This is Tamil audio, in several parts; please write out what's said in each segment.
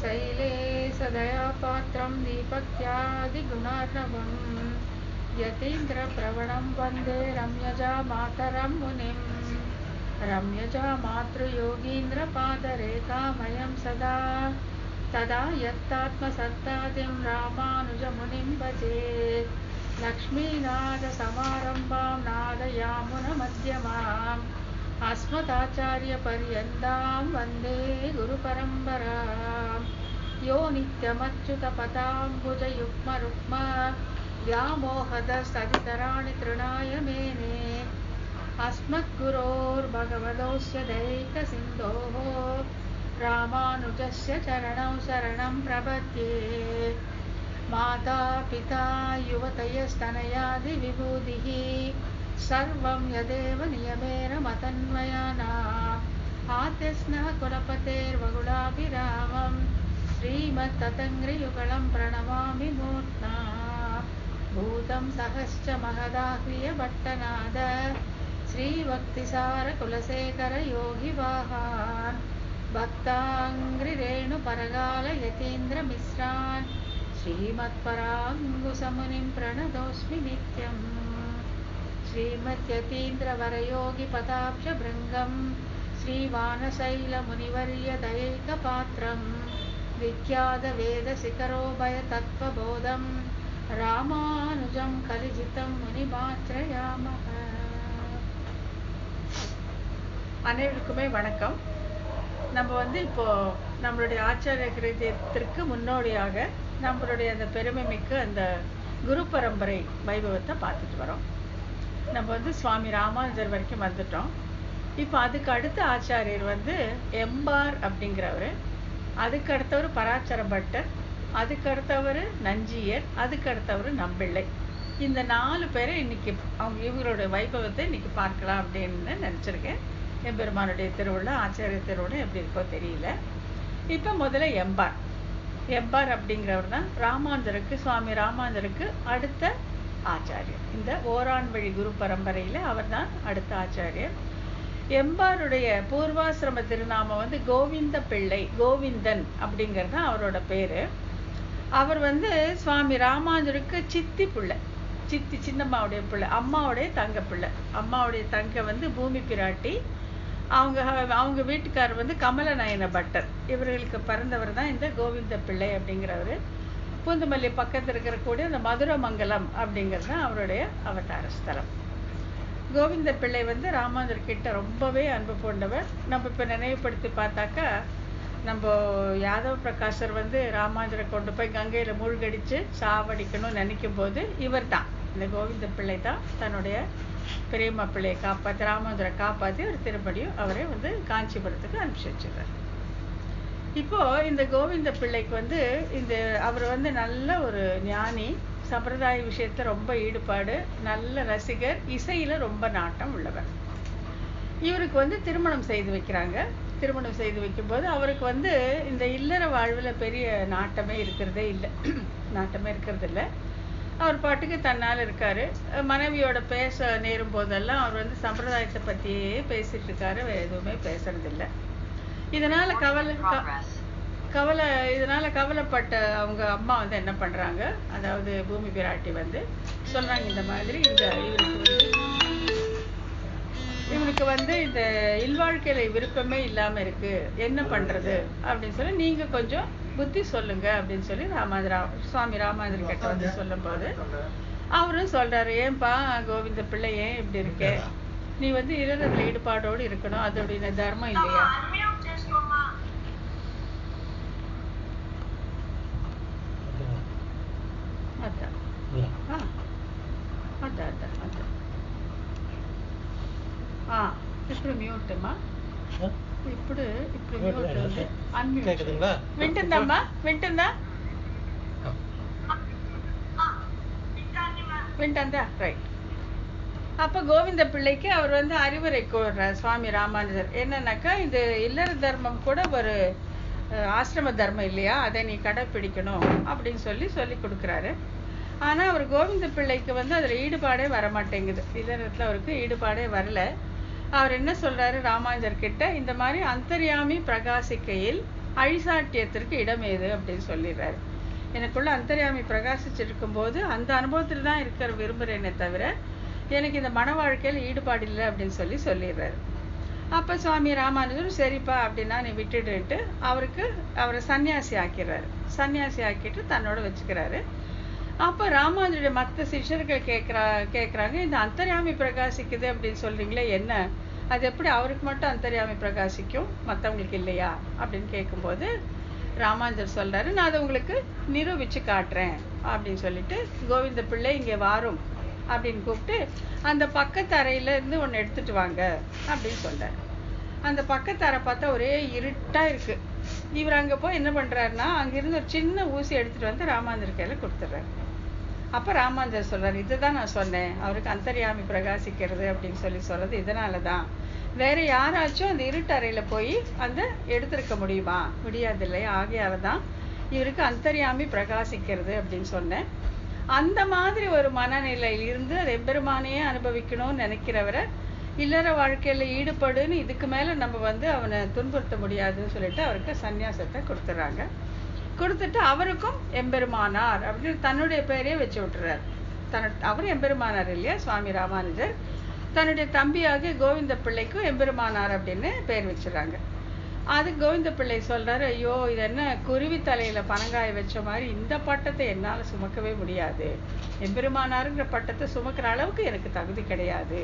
शैले सदया पात्रं दीपत्यादिगुणार्णवं यतीन्द्रप्रवणं वन्दे रम्यजा मातरं मुनिं रम्यजा मातृयोगीन्द्रपादरेखामयं सदा तदा यत्तात्मसत्तादिं रामानुजमुनिं भजे लक्ष्मीनाथसमारम्भां नादयामुनमध्यमाम् अस्मदाचार्यपर्यन्तां वन्दे गुरुपरम्पराम् यो नित्यमच्युतपदाम्बुजयुग्मरुक्म व्यामोहदस्तदितराणि तृणाय मेने अस्मद्गुरोर्भगवतोऽस्य दैकसिन्धोः रामानुजस्य चरणौ शरणं प्रपद्ये माता पिता युवतयस्तनयादिविभूतिः सर्वं यदेव नियमेन मतन्वयानाम् आद्यस्नः कुलपतेर्वकुलाभिरामं श्रीमत्ततङ्घ्रियुगलं प्रणमामि मूर्ध्ना भूतं सहश्च महदाह्रियभट्टनाद श्रीभक्तिसारकुलशेखरयोगिवाहान् भक्ताङ्घ्रिरेणुपरगालयतीन्द्रमिश्रान् श्रीमत्पराङ्गुसमुनिं प्रणतोऽस्मि नित्यम् श्रीमद्यतीन्द्रवरयोगिपदाब्जभृङ्गं श्रीवानशैलमुनिवर्यदैकपात्रं विख्यातवेदशिखरोभयतत्त्वबोधं रामानुजं कलिजितं मुनिमाश्रयामः. அனைவருக்குமே வணக்கம். நம்ம இப்போ நம்மளுடைய ஆச்சாரிய கிரீடத்திற்கு முன்னோடியாக நம்மளுடைய அந்த பெருமை மிக்க அந்த குரு பரம்பரை வைபவத்தை பார்த்துட்டு வரோம். நம்ம சுவாமி ராமானுஜர் வரைக்கும் வந்துட்டோம். இப்போ அதுக்கு அடுத்த ஆச்சாரியர் எம்பார் அப்படிங்கிறவர், அதுக்கு அடுத்தவர் பராச்சர பட்டர், அதுக்கு அடுத்தவர் நஞ்சியர், அதுக்கு அடுத்தவர் நம்பிள்ளை. இந்த 4 பேரை இன்னைக்கு இவங்களோட வைபவத்தை இன்னைக்கு பார்க்கலாம் அப்படின்னு நினச்சிருக்கேன். எம்பெருமானுடைய திருவிழா, ஆச்சாரிய திருவிழா எப்படி இருக்கோ தெரியல. இப்போ முதல்ல எம்பார் அப்படிங்கிறவர் தான் ராமானுஜருக்கு, சுவாமி ராமானுஜருக்கு அடுத்த ஆச்சாரியர். இந்த ஓரான் வழி குரு பரம்பரையில் அவர் தான் அடுத்த ஆச்சாரியர். எம்பாருடைய பூர்வாசிரம திருநாமம் கோவிந்த பிள்ளை, கோவிந்தன் அப்படிங்கிறது தான் அவரோட பேரு. அவர் சுவாமி ராமானுஜருக்கு சித்தி பிள்ளை, சித்தி சின்னம்மாவுடைய பிள்ளை, அம்மாவுடைய தங்க பிள்ளை. அம்மாவுடைய தங்க பூமி பிராட்டி, அவங்க வீட்டுக்காரர் கமலநயன பட்டர். இவர்களுக்கு பிறந்தவர் தான் இந்த கோவிந்த பிள்ளை அப்படிங்கிறவர். பூந்தமல்லி பக்கத்தில் இருக்கக்கூடிய அந்த மதுரமங்கலம் அப்படிங்கிறது தான் அவருடைய அவதார ஸ்தலம். கோவிந்த பிள்ளை ராமானுஜர் கிட்ட ரொம்பவே அன்பு கொண்டவர். நம்ம இப்போ நினைவுபடுத்தி பார்த்தாக்கா, நம்ம யாதவ பிரகாசர் ராமானுஜரை கொண்டு போய் கங்கையில் மூழ்கடிச்சு சாவடிக்கணும்னு நினைக்கும் போது இவர் தான், இந்த கோவிந்த பிள்ளை தான் தன்னுடைய பெரியம்மா பிள்ளையை காப்பாற்றி, ராமானுஜரை காப்பாற்றி ஒரு திருப்படியும் அவரை காஞ்சிபுரத்துக்கு அனுப்பிச்சு வச்சுருவார். இப்போ இந்த கோவிந்த பிள்ளைக்கு இந்த அவர் நல்ல ஒரு ஞானி, சம்பிரதாய விஷயத்துல ரொம்ப ஈடுபாடு, நல்ல ரசிகர், இசையில ரொம்ப நாட்டம் உள்ளவர். இவருக்கு திருமணம் செய்து வைக்கிறாங்க. திருமணம் செய்து வைக்கும்போது அவருக்கு இந்த இல்லற வாழ்வில் பெரிய நாட்டமே இருக்கிறதே இல்லை. அவர் பாட்டுக்கு தன்னால் இருக்காரு. மனைவியோட பேச நேரும் போதெல்லாம் அவர் சம்பிரதாயத்தை பற்றியே பேசிட்டு இருக்காரு, எதுவுமே பேசுறதில்லை. இதனால கவலைப்பட்ட அவங்க அம்மா என்ன பண்றாங்க, அதாவது பூமி பிராட்டி சொல்றாங்க, இந்த மாதிரி இவனுக்கு இந்த இல்வாழ்க்கையில விருப்பமே இல்லாம இருக்கு, என்ன பண்றது அப்படின்னு சொல்லி நீங்க கொஞ்சம் புத்தி சொல்லுங்க அப்படின்னு சொல்லி சுவாமி ராமானுஜர் கிட்ட சொல்லும் போது அவரும் சொல்றாரு, ஏன்பா கோவிந்த பிள்ளை ஏன் இப்படி இருக்க, நீ இல்லறதுல ஈடுபாடோடு இருக்கணும், அதோட தர்மம் இல்லையா? ఇప్పుడు మ్యూట్ అమ్మా, ఇప్పుడు మ్యూట్ అన్మ్యూట్ వింటుందమ్మా, వింటుందా? వింటుందా? రైట్. அப்போ கோவிந்த பிள்ளைக்கு அவர் அறிவுரை கூறுறார் சுவாமி ராமானுஜர். என்னன்னாக்கா, இது இல்லற தர்மம் கூட ஒரு ஆசிரம தர்மம் இல்லையா, அதை நீ கடைப்பிடிக்கணும் அப்படின்னு சொல்லி கொடுக்குறாரு. ஆனால் அவர் கோவிந்த பிள்ளைக்கு அதில் ஈடுபாடே வரமாட்டேங்குது. இல்லறத்தில் அவருக்கு ஈடுபாடே வரல. அவர் என்ன சொல்றாரு ராமானுஜர் கிட்ட, இந்த மாதிரி அந்தர்யாமி பிரகாசிக்கையில் அழிசாட்டியத்திற்கு இடம் ஏது அப்படின்னு சொல்லிடுறாரு. எனக்குள்ள அந்தர்யாமி பிரகாசிச்சிருக்கும் போது அந்த அனுபவத்தில் தான் இருக்கிற விரும்புகிறேனே தவிர எனக்கு இந்த மன வாழ்க்கையில் ஈடுபாடு இல்லை அப்படின்னு சொல்லிடுறாரு. அப்போ சுவாமி ராமானுஜர் சரிப்பா அப்படின்னா நீ விட்டுடுன்ட்டு அவரை சன்னியாசி ஆக்கிறாரு. சன்னியாசி ஆக்கிட்டு தன்னோட வச்சுக்கிறாரு. அப்போ ராமானுஜருடைய மற்ற சிஷ்யர்கள் கேட்குறாங்க, இந்த அந்தர்யாமி பிரகாசிக்குது அப்படின்னு சொல்றீங்களே என்ன, அது எப்படி அவருக்கு மட்டும் அந்தர்யாமி பிரகாசிக்கும் மற்றவங்களுக்கு இல்லையா அப்படின்னு கேட்கும்போது ராமானுஜர் சொல்றாரு, நான் அதை உங்களுக்கு நிரூபிச்சு காட்டுறேன் அப்படின்னு சொல்லிட்டு கோவிந்த பிள்ளை இங்கே வாரும் அப்படின்னு கூப்பிட்டு அந்த பக்கத்து அறையிலேருந்து ஒன்று எடுத்துட்டு வாங்க அப்படின்னு சொல்றாரு. அந்த பக்கத்து அறை பார்த்தா ஒரே இருட்டாக இருக்கு. இவர் அங்கே போய் என்ன பண்ணுறாருன்னா அங்கிருந்து ஒரு சின்ன ஊசி எடுத்துட்டு வந்து ராமானுஜர் கையில் கொடுத்துட்றாரு. அப்போ ராமானுஜர் சொல்றாரு, இதுதான் நான் சொன்னேன், அவருக்கு அந்தர்யாமி பிரகாசிக்கிறது அப்படின்னு சொல்றது இதனால தான். வேற யாராச்சும் அந்த இருட்டு அறையில் போய் அந்த எடுத்திருக்க முடியுமா? முடியாது இல்லையா? ஆகையால தான் இவருக்கு அந்தர்யாமி பிரகாசிக்கிறது அப்படின்னு சொன்னேன். அந்த மாதிரி ஒரு மனநிலையில் இருந்து அதை எம்பெருமானையே அனுபவிக்கணும்னு நினைக்கிறவரை இல்லற வாழ்க்கையில ஈடுபடுன்னு இதுக்கு மேல நம்ம அவனை துன்புறுத்த முடியாதுன்னு சொல்லிட்டு அவருக்கு சந்நியாசத்தை கொடுத்துறாங்க. கொடுத்துட்டு அவருக்கும் எம்பெருமானார் அப்படின்னு தன்னுடைய பெயரே வச்சு விட்டுறாரு. அவர் எம்பெருமானார் இல்லையா சுவாமி ராமானுஜர். தன்னுடைய தம்பியாக கோவிந்த பிள்ளைக்கும் எம்பெருமானார் அப்படின்னு பெயர் வச்சுறாங்க. அது கோவிந்த பிள்ளை சொல்றாரு, ஐயோ இது என்ன குருவி தலையில பனங்காய வச்ச மாதிரி இந்த பட்டத்தை என்னால சுமக்கவே முடியாது, எம்பெருமானாருங்கிற பட்டத்தை சுமக்கிற அளவுக்கு எனக்கு தகுதி கிடையாது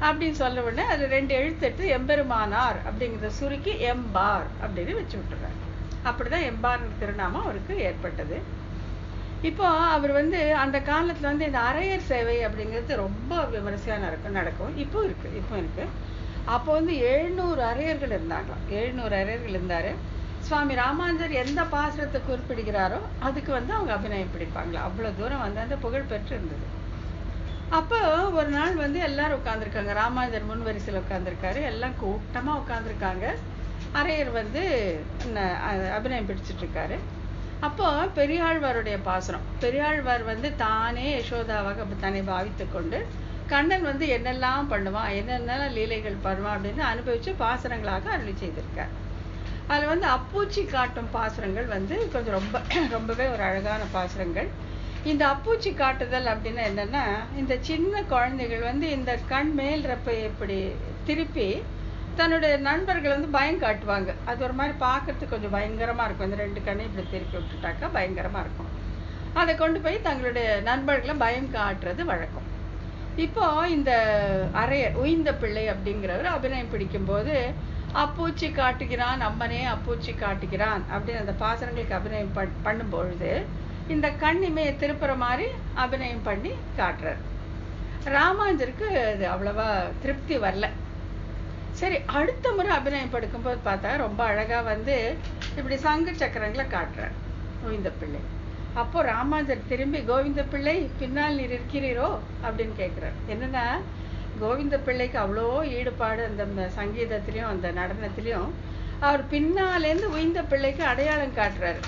அப்படின்னு சொல்ல உடனே அது 2 எழுத்துட்டு எம்பெருமானார் அப்படிங்கிறத சுருக்கி எம்பார் அப்படின்னு வச்சு விட்டுறாரு. அப்படிதான் எம்பார் திருநாமம் அவருக்கு ஏற்பட்டது. இப்போ அவர் அந்த காலத்துல இந்த அரையர் சேவை அப்படிங்கிறது ரொம்ப விமரிசையா நடக்கும். இப்போ இருக்கு. அப்போ 700 அரையர்கள் இருந்தாங்களாம். 700 அரையர்கள் இருந்தாரு. சுவாமி ராமானுஜர் எந்த பாசுரத்தை குறிப்பிடுகிறாரோ அதுக்கு அவங்க அபிநயம் பிடிப்பாங்களா, அவ்வளவு தூரம் அந்த புகழ் பெற்று இருந்தது. அப்போ ஒரு நாள் எல்லாரும் உட்கார்ந்துருக்காங்க. ராமானுஜர் முன் வரிசையில் உட்கார்ந்துருக்காரு. எல்லாம் கூட்டமா உட்கார்ந்துருக்காங்க. அரையர் அபிநயம் பிடிச்சிட்டு இருக்காரு. அப்போ பெரியாழ்வாருடைய பாசுரம், பெரியாழ்வார் தானே யசோதாவாக தன்னை பாவித்து கொண்டு கண்ணன் என்னெல்லாம் பண்ணுவான், என்னென்னலாம் லீலைகள் பண்ணுவான் அப்படின்னு அனுபவிச்சு பாசுரங்களாக அருளி செய்திருக்கார். அதுல அப்பூச்சி காட்டும் பாசுரங்கள் கொஞ்சம் ரொம்பவே ஒரு அழகான பாசுரங்கள். இந்த அப்பூச்சி காட்டுதல் அப்படின்னா என்னன்னா, இந்த சின்ன குழந்தைகள் இந்த கண் மேல் ரெப்பை இப்படி திருப்பி தன்னுடைய நண்பர்கள் பயம் காட்டுவாங்க. அது ஒரு மாதிரி பார்க்கறதுக்கு கொஞ்சம் பயங்கரமா இருக்கும். இந்த 2 கண்ணையும் இப்படி திருப்பி விட்டுட்டாக்கா பயங்கரமா இருக்கும். அதை கொண்டு போய் தங்களுடைய நண்பர்களை பயம் காட்டுறது வழக்கம். இப்போ இந்த அரையர் உயிந்த பிள்ளை அப்படிங்கிறவர் அபிநயம் பிடிக்கும் போது அப்பூச்சி காட்டுகிறான் அம்மனே அப்பூச்சி காட்டுகிறான் அப்படின்னு அந்த பாசனங்களுக்கு அபிநயம் பண்ணும் பொழுது இந்த கண்ணிமையை திருப்புற மாதிரி அபிநயம் பண்ணி காட்டுறார். ராமானுஜருக்கு அது அவ்வளவா திருப்தி வரல. சரி, அடுத்த முறை அபிநயம் படுக்கும்போது பார்த்தா ரொம்ப அழகா இப்படி சங்கு சக்கரங்களை காட்டுறார் கோவிந்த பிள்ளை. அப்போ ராமானுஜர் திரும்பி, கோவிந்த பிள்ளை பின்னால் நீர் இருக்கிறீரோ அப்படின்னு கேட்கிறார். என்னன்னா, கோவிந்த பிள்ளைக்கு அவ்வளோ ஈடுபாடு அந்த சங்கீதத்திலையும் அந்த நடனத்திலையும். அவர் பின்னாலேருந்து உயிந்த பிள்ளைக்கு அடையாளம் காட்டுறாரு.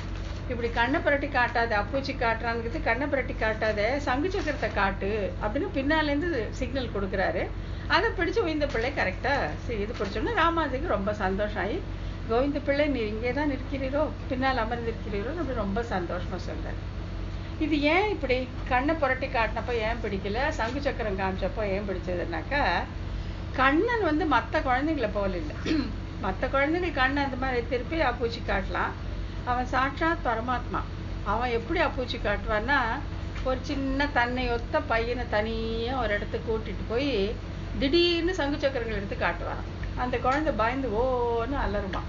இப்படி கண்ணை புரட்டி காட்டாத, அப்பூச்சி காட்டுறான்னு கண்ணை புரட்டி காட்டாத, சங்கு சக்கரத்தை காட்டு அப்படின்னு பின்னாலேருந்து சிக்னல் கொடுக்குறாரு. அதை பிடிச்சு உயிந்த பிள்ளை கரெக்டா இது பிடிச்சோன்னா ராமானுஜருக்கு ரொம்ப சந்தோஷம் ஆகி, கோவிந்த பிள்ளை நீர் இங்கே தான் இருக்கிறீரோ, பின்னால் அமர்ந்திருக்கிறீரோ அப்படி ரொம்ப சந்தோஷமா சொல்றாரு. இது ஏன் இப்படி கண்ணை புரட்டி காட்டினப்போ ஏன் பிடிக்கல, சங்கு சக்கரம் காமிச்சப்போ ஏன் பிடிச்சதுனாக்கா, கண்ணன் மற்ற குழந்தைங்களை போல இல்லை. மற்ற குழந்தைங்க கண்ணை அந்த மாதிரி திருப்பி அப்பூச்சி காட்டலாம். அவன் சாட்சாத் பரமாத்மா. அவன் எப்படி அப்பூச்சி காட்டுவான்னா, ஒரு சின்ன தன்னை ஒத்த பையனை தனியா ஒரு இடத்துக்கு கூட்டிட்டு போய் திடீர்னு சங்கு சக்கரங்கள் எடுத்து காட்டுவான். அந்த குழந்தை பயந்து ஓன்னு அலறுமா.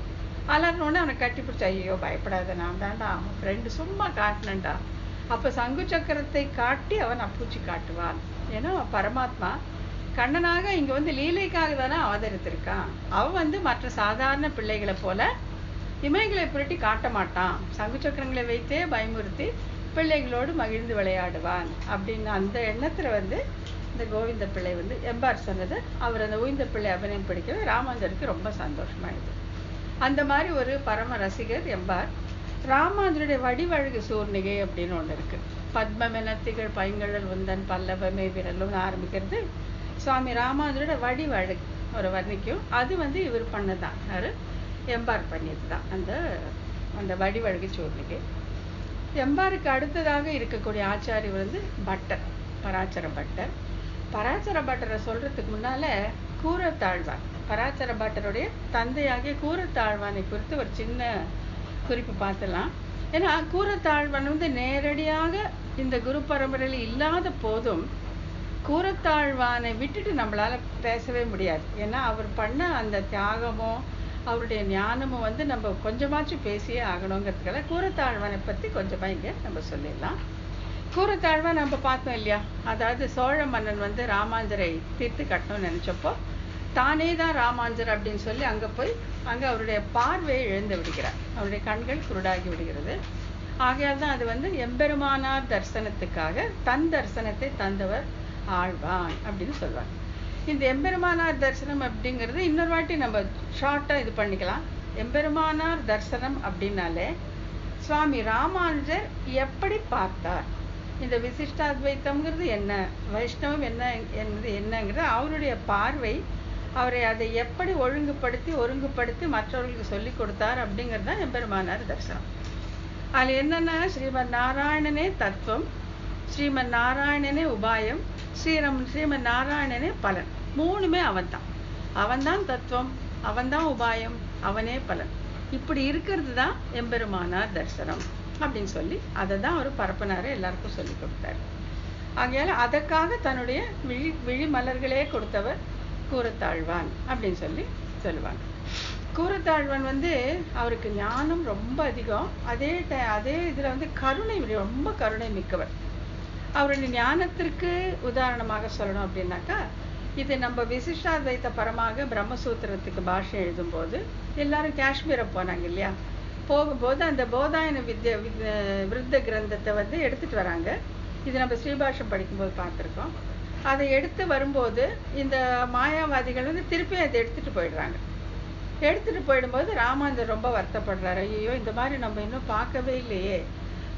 அலறினோடனே அவனை கட்டி பிடிச்ச, ஐயோ பயப்படாத, நான் தான்டா அவன் ஃப்ரெண்டு, சும்மா காட்டினேன்டா. அப்போ சங்கு சக்கரத்தை காட்டி அவன் அப்பூச்சி காட்டுவான். ஏன்னா பரமாத்மா கண்ணனாக இங்க லீலைக்காக தானே அவதரித்திருக்கான். அவன் மற்ற சாதாரண பிள்ளைகளை போல இமைகளை புரட்டி காட்ட மாட்டான். சங்கு சக்கரங்களை வைத்தே பயமுறுத்தி பிள்ளைகளோடு மகிழ்ந்து விளையாடுவான் அப்படின்னு அந்த எண்ணத்துல இந்த கோவிந்த பிள்ளை எம்பார் சொன்னது. அவர் அந்த உயிந்த பிள்ளை அபிநயம் பிடிக்கவே ராமானுஜருக்கு ரொம்ப சந்தோஷமாயிடுது. அந்த மாதிரி ஒரு பரம ரசிகர் எம்பார். ராமானுஜருடைய வடிவழகு சூர்ணிகை அப்படின்னு ஒண்ணு இருக்கு. பத்மமெனத்திகள் பைங்கழல் உந்தன் பல்லவமே விரலும் ஆரம்பிக்கிறது சுவாமி ராமானுஜரோட வடிவழகு ஒரு வர்ணிக்கும். அது இவர் பண்ணதான், எம்பார் பண்ணியதுதான் அந்த அந்த வடிவழகு சூர்ணிகை. எம்பாருக்கு அடுத்ததாக இருக்கக்கூடிய ஆச்சாரியர் வந்து பட்டர், பராசர பட்டர். பராசர பட்டரை சொல்றதுக்கு முன்னால கூரத்தாழ்வான், பராசர பட்டருடைய தந்தையாகிய கூரத்தாழ்வானை குறித்து ஒரு சின்ன குறிப்பு பார்த்துலாம். ஏன்னா கூரத்தாழ்வான் வந்து நேரடியாக இந்த குரு பரம்பரையில் இல்லாத போதும் கூரத்தாழ்வானை விட்டுட்டு நம்மளால பேசவே முடியாது. ஏன்னா அவர் பண்ண அந்த தியாகமோ அவருடைய ஞானமும் வந்து நம்ம கொஞ்சமாச்சும் பேசியே ஆகணுங்கிறதுக்காக கூரத்தாழ்வானை பற்றி கொஞ்சமாக இங்கே நம்ம சொல்லிடலாம். கூரத்தாழ்வான் நம்ம பார்த்தோம் இல்லையா, அதாவது சோழ மன்னன் வந்து ராமாஞ்சரை தீர்த்து கட்டணும்னு நினச்சப்போ தானே தான் ராமாஞ்சர் அப்படின்னு சொல்லி அங்கே போய் அங்கே அவருடைய பார்வையை இழந்து விடுகிறார், அவருடைய கண்கள் குருடாகி விடுகிறது. ஆகையால் தான் அது வந்து எம்பெருமானார் தரிசனத்துக்காக தன் தரிசனத்தை தந்தவர் ஆழ்வான் அப்படின்னு சொல்லுவாங்க. இந்த எம்பெருமானார் தரிசனம் அப்படிங்கிறது இன்னொரு வாட்டி நம்ம ஷார்ட்டாக இது பண்ணிக்கலாம். எம்பெருமானார் தரிசனம் அப்படின்னாலே சுவாமி ராமானுஜர் எப்படி பார்த்தார், இந்த விசிஷ்டாத்வைத்தம்ங்கிறது என்ன, வைஷ்ணவம் என்ன என்பது என்னங்கிறது அவருடைய பார்வை, அவரை அதை எப்படி ஒழுங்குபடுத்தி மற்றவர்களுக்கு சொல்லி கொடுத்தார் அப்படிங்கிறது தான் எம்பெருமானார் தரிசனம். அதில் என்னென்னா ஸ்ரீமன் நாராயணனே தத்துவம், ஸ்ரீமன் நாராயணனே உபாயம், ஸ்ரீமன் நாராயணனே பலன். மூணுமே அவன்தான் தத்துவம், அவன்தான் உபாயம், அவனே பலன். இப்படி இருக்கிறது தான் எம்பெருமானார் தரிசனம் அப்படின்னு சொல்லி அதை தான் அவர் பரப்பனாரு, எல்லாருக்கும் சொல்லி கொடுத்தாரு. ஆகையால அதற்காக தன்னுடைய விழி மலர்களே கொடுத்தவர் கூரத்தாழ்வான் அப்படின்னு சொல்லி சொல்லுவாங்க. கூரத்தாழ்வான் வந்து அவருக்கு ஞானம் ரொம்ப அதிகம், அதே இதில் வந்து ரொம்ப கருணை மிக்கவர். அவருடைய ஞானத்திற்கு உதாரணமாக சொல்லணும் அப்படின்னாக்கா, இது நம்ம விசிஷ்டாத்வைத்த பரமாக பிரம்மசூத்திரத்துக்கு பாஷை எழுதும்போது எல்லாரும் காஷ்மீரை போனாங்க இல்லையா, போகும்போது அந்த போதாயன விருத்த கிரந்தத்தை வந்து எடுத்துட்டு வராங்க. இது நம்ம ஸ்ரீபாஷம் படிக்கும்போது பார்த்துருக்கோம். அதை எடுத்து வரும்போது இந்த மாயாவாதிகள் வந்து திருப்பி அதை எடுத்துட்டு போயிடும்போது ராமாந்தர் ரொம்ப வருத்தப்படுறாரு. ஐயோ, இந்த மாதிரி நம்ம இன்னும் பார்க்கவே இல்லையே,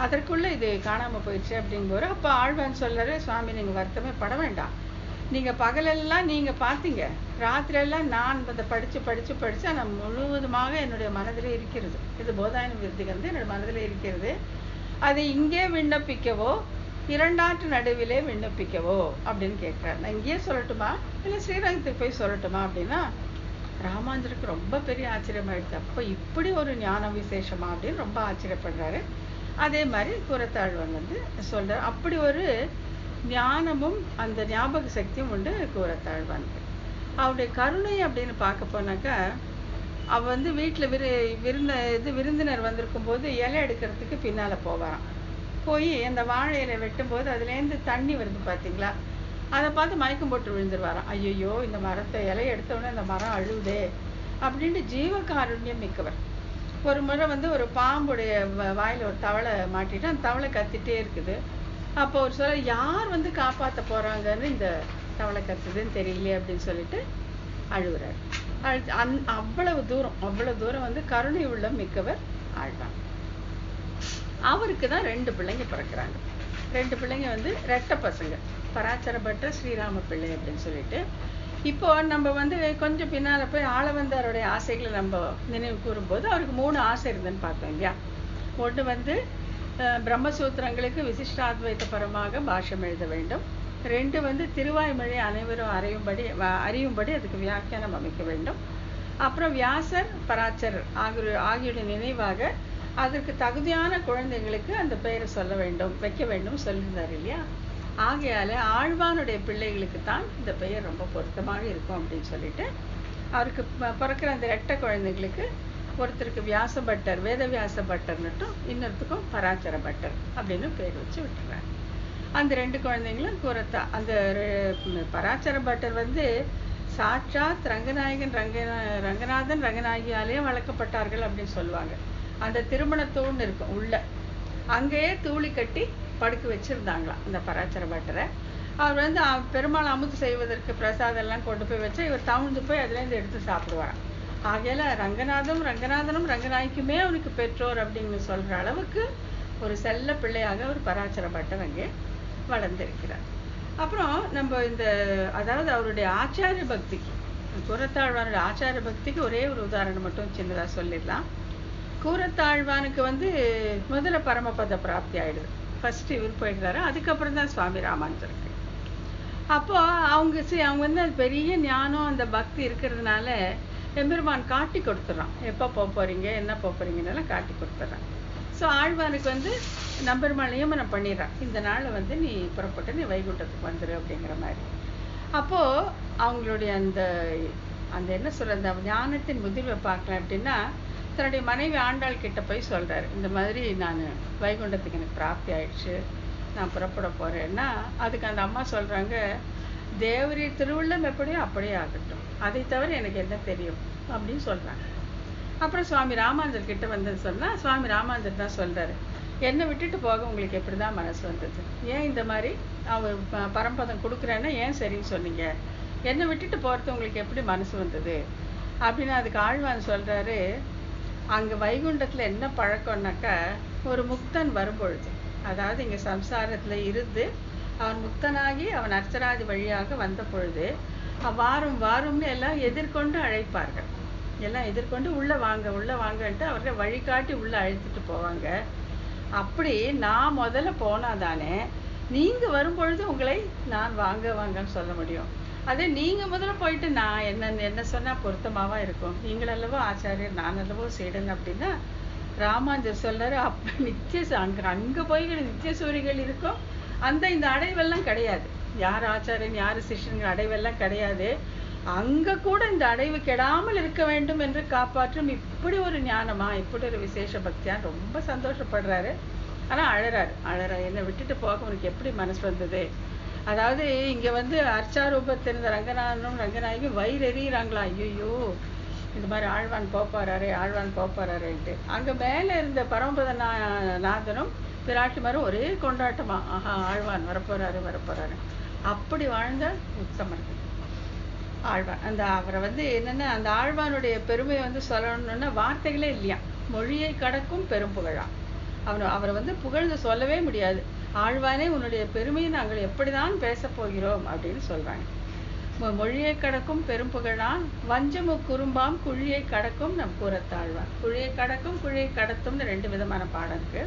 அதற்குள்ள இது காணாமல் போயிடுச்சு அப்படிங்கும்போது அப்போ ஆழ்வான் சொல்றாரு, சுவாமி நீங்கள் வருத்தமே பட வேண்டாம், நீங்கள் பகலெல்லாம் நீங்கள் பார்த்தீங்க, ராத்திரியெல்லாம் நான் அதை படித்து ஆனால் முழுவதுமாக என்னுடைய மனதில் இருக்கிறது. இது போதாயன விருத்திகிறது என்னோட மனதில் இருக்கிறது. அதை இங்கே விண்ணப்பிக்கவோ இரண்டாற்று நடுவிலே விண்ணப்பிக்கவோ அப்படின்னு கேட்குறாரு. நான் இங்கேயே சொல்லட்டுமா இல்லை ஸ்ரீரங்கத்துக்கு போய் சொல்லட்டுமா அப்படின்னா ராமாந்தருக்கு ரொம்ப பெரிய ஆச்சரியமாயிடுச்சு. அப்போ இப்படி ஒரு ஞான விசேஷமா அப்படின்னு ரொம்ப ஆச்சரியப்படுறாரு. அதே மாதிரி கூரத்தாழ்வான் வந்து சொல்றார், அப்படி ஒரு ஞானமும் அந்த ஞாபக சக்தியும் உண்டு கூரத்தாழ்வானுக்கு. அவருடைய கருணை அப்படின்னு பார்க்க போனாக்கா, அவ வந்து வீட்டில் விருந்தினர் வந்திருக்கும் போது இலை எடுக்கிறதுக்கு பின்னால் போவாராம். போய் அந்த வாழை இலை வெட்டும்போது அதுலேருந்து தண்ணி வருது பார்த்தீங்களா, அதை பார்த்து மயக்கம் போட்டு விழுந்துருவாராம். ஐயோ, இந்த மரத்தை இலையை எடுத்தோடனே இந்த மரம் அழுவுதே அப்படின்ட்டு ஜீவகாருண்யம் மிக்கவர். ஒரு முறை வந்து ஒரு பாம்புடைய வாயில் ஒரு தவளை மாட்டிட்டு அந்த தவளை கத்திட்டே இருக்குது. அப்போ ஒரு சொல்ல, யார் வந்து காப்பாற்ற போகிறாங்கன்னு இந்த தவளை கத்துதுன்னு தெரியலையே அப்படின்னு சொல்லிட்டு அழுகுறாரு. அவ்வளவு தூரம் வந்து கருணை உள்ள மிக்கவர் ஆழ்வான். அவருக்கு தான் 2 பிள்ளைங்க பிறக்கிறாங்க. 2 பிள்ளைங்க வந்து ரெட்டை பசங்க, பராசர பட்டர், ஸ்ரீராம பிள்ளை அப்படின்னு சொல்லிட்டு. இப்போ நம்ம வந்து கொஞ்சம் பின்னால் போய் ஆளவந்தாருடைய ஆசைகளை நம்ம நினைவு கூறும்போது அவருக்கு 3 ஆசை இருந்ததுன்னு பார்த்தோம் இல்லையா. ஒன்று வந்து பிரம்மசூத்திரங்களுக்கு விசிஷ்டாத்வைத்த பரமாக பாஷ்யம் எழுத வேண்டும். 2 வந்து திருவாய்மொழி அனைவரும் அறியும்படி அதுக்கு வியாக்கியானம் அமைக்க வேண்டும். அப்புறம் வியாசர், பராசர் ஆகியோருடைய நினைவாக அதற்கு தகுதியான குழந்தைங்களுக்கு அந்த பெயரை வைக்க வேண்டும் சொல்லியிருந்தார் இல்லையா. ஆகையால ஆழ்வானுடைய பிள்ளைகளுக்கு தான் இந்த பெயர் ரொம்ப பொருத்தமாக இருக்கும் அப்படின்னு சொல்லிட்டு அவருக்கு பிறக்கிற அந்த 2 குழந்தைங்களுக்கு ஒருத்தருக்கு வியாசபட்டர், வேதவியாச பட்டர்னுட்டும், இன்னொருத்துக்கும் பராசர பட்டர் அப்படின்னு பேர் வச்சு விட்டுறாங்க. அந்த 2 குழந்தைங்களும் அந்த பராசர பட்டர் வந்து சாட்சாத் ரங்கநாதன் ரங்கநாயகியாலேயே வளர்க்கப்பட்டார்கள் அப்படின்னு சொல்லுவாங்க. அந்த திருமணத்தோடு இருக்கும் உள்ள, அங்கேயே தூளி கட்டி படுக்க வச்சிருந்தாங்களாம் அந்த பராசர பட்டரை. அவர் வந்து பெருமாள் அமுது செய்வதற்கு பிரசாதம் எல்லாம் கொண்டு போய் வச்சு இவர் தவிழ்ந்து போய் அதுலேருந்து எடுத்து சாப்பிடுவாராம். ஆகையால ரங்கநாதனும் ரங்கநாய்க்குமே அவனுக்கு பெற்றோர் அப்படின்னு சொல்ற அளவுக்கு ஒரு செல்ல பிள்ளையாக ஒரு பராசர பட்டர் அங்கே வளர்ந்திருக்கிறார். அப்புறம் நம்ம அதாவது அவருடைய ஆச்சாரிய பக்திக்கு, கூரத்தாழ்வானுடைய ஆச்சாரிய பக்திக்கு ஒரே ஒரு உதாரணம் மட்டும் சின்னதாக சொல்லிடலாம். கூரத்தாழ்வானுக்கு வந்து முதல்ல பரமபத பிராப்தி ஆயிடுது. ஃபர்ஸ்ட் இவர் போயிடுறாரு, அதுக்கப்புறம் தான் சுவாமி ராமானுஜருக்கு. அப்போ அவங்க வந்து அது பெரிய ஞானம் அந்த பக்தி இருக்கிறதுனால எம்பெருமான் காட்டி கொடுத்துட்றான். எப்போ போறீங்க என்ன போறீங்கன்னெல்லாம் காட்டி கொடுத்துட்றான். ஸோ ஆழ்வானுக்கு வந்து நம்பெருமாள் நியமனம் பண்ணிடுறான், இந்த நாளில் வந்து நீ புறப்பட்டு நீ வைகுண்டத்துக்கு வந்துரு அப்படிங்கிற மாதிரி. அப்போ அவங்களுடைய அந்த அந்த என்ன சொல்ற அந்த ஞானத்தின் முதிர்வை பார்க்கலாம் அப்படின்னா, தன்னுடைய மனைவி ஆண்டாள் கிட்ட போய் சொல்றாரு, இந்த மாதிரி நான் வைகுண்டத்துக்கு எனக்கு பிராப்தி ஆயிடுச்சு, நான் புறப்பட போறேன்னா, அதுக்கு அந்த அம்மா சொல்றாங்க, தேவரி திருவுள்ளம் எப்படியோ அப்படியே ஆகட்டும், அதை தவிர எனக்கு என்ன தெரியும் அப்படின்னு சொல்றாங்க. அப்புறம் சுவாமி ராமானுஜர் கிட்ட வந்தது சொன்னா, சுவாமி ராமானுஜர் தான் சொல்றாரு, என்னை விட்டுட்டு போக உங்களுக்கு எப்படிதான் மனசு வந்தது, ஏன் இந்த மாதிரி அவர் பரம்பதம் கொடுக்குறேன்னா ஏன் சரின்னு சொன்னீங்க, என்னை விட்டுட்டு போறது உங்களுக்கு எப்படி மனசு வந்தது அப்படின்னு. அதுக்கு ஆழ்வான் சொல்றாரு, அங்க வைகுண்டத்துல என்ன பழக்கம்னாக்கா, ஒரு முக்தன் வரும்பொழுது, அதாவது இங்க சம்சாரத்துல இருந்து அவன் முக்தனாகி அவன் அர்ச்சராதி வழியாக வந்த பொழுது வாரும் வாரும்னு எல்லாம் எதிர்கொண்டு அழைப்பார்கள், எல்லாம் எதிர்கொண்டு உள்ள வாங்கன்ட்டு அவர்களை வழிகாட்டி உள்ள அழைத்துட்டு போவாங்க. அப்படி நான் முதல்ல போனாதானே நீங்க வரும்பொழுது உங்களை நான் வாங்கன்னு சொல்ல முடியும். அதே நீங்க முதல்ல போயிட்டு நான் என்ன சொன்னா பொருத்தமாவா இருக்கும், நீங்களல்லவோ ஆச்சாரியர் நான் அல்லவோ சீடன் அப்படின்னா ராமானுஜர் சொல்றாரு, அப்ப அங்க போய் நித்திய சூரிகள் இருக்கும், இந்த அடைவெல்லாம் கிடையாது, யார் ஆச்சாரியன் யாரு சிஷ்யன்கள் அடைவெல்லாம் கிடையாது, அங்க கூட இந்த அடைவு கெடாமல் இருக்க வேண்டும் என்று காப்பாற்றும் இப்படி ஒரு ஞானமா, இப்படி ஒரு விசேஷ பக்தியா ரொம்ப சந்தோஷப்படுறாரு. ஆனா அழறாரு, என்னை விட்டுட்டு போக உனக்கு எப்படி மனசு வந்தது. அதாவது இங்க வந்து அர்ச்சாரூபத்தில் இருந்த ரங்கநாதனும் ரங்கநாயகி வயிறு எறிகிறாங்களா, ஐயோ இந்த மாதிரி ஆழ்வான் போப்பாராருன்ட்டு. அங்க மேல இருந்த பரமபத நாதனும் பிராட்டிமாரும் ஒரே கொண்டாட்டமா, ஆஹா ஆழ்வான் வரப்போறாரு. அப்படி வாழ்ந்த உத்தமர்கள் ஆழ்வான். அவரை வந்து என்னன்னா, அந்த ஆழ்வானுடைய பெருமையை வந்து சொல்லணும்னா வார்த்தைகளே இல்லையா, மொழியை கடக்கும் பெரும் புகழா. அவரை வந்து புகழ்ந்து சொல்லவே முடியாது. ஆழ்வானே உன்னுடைய பெருமையை நாங்கள் எப்படிதான் பேச போகிறோம் அப்படின்னு சொல்றாங்க. மொழியை கடக்கும் பெரும் புகழான் வஞ்சமு குறும்பாம் குழியை கடக்கும் நம் கூரத்தாழ்வான். குழியை கடக்கும் குழியை கடத்தும்னு 2 விதமான பாடம் இருக்கு.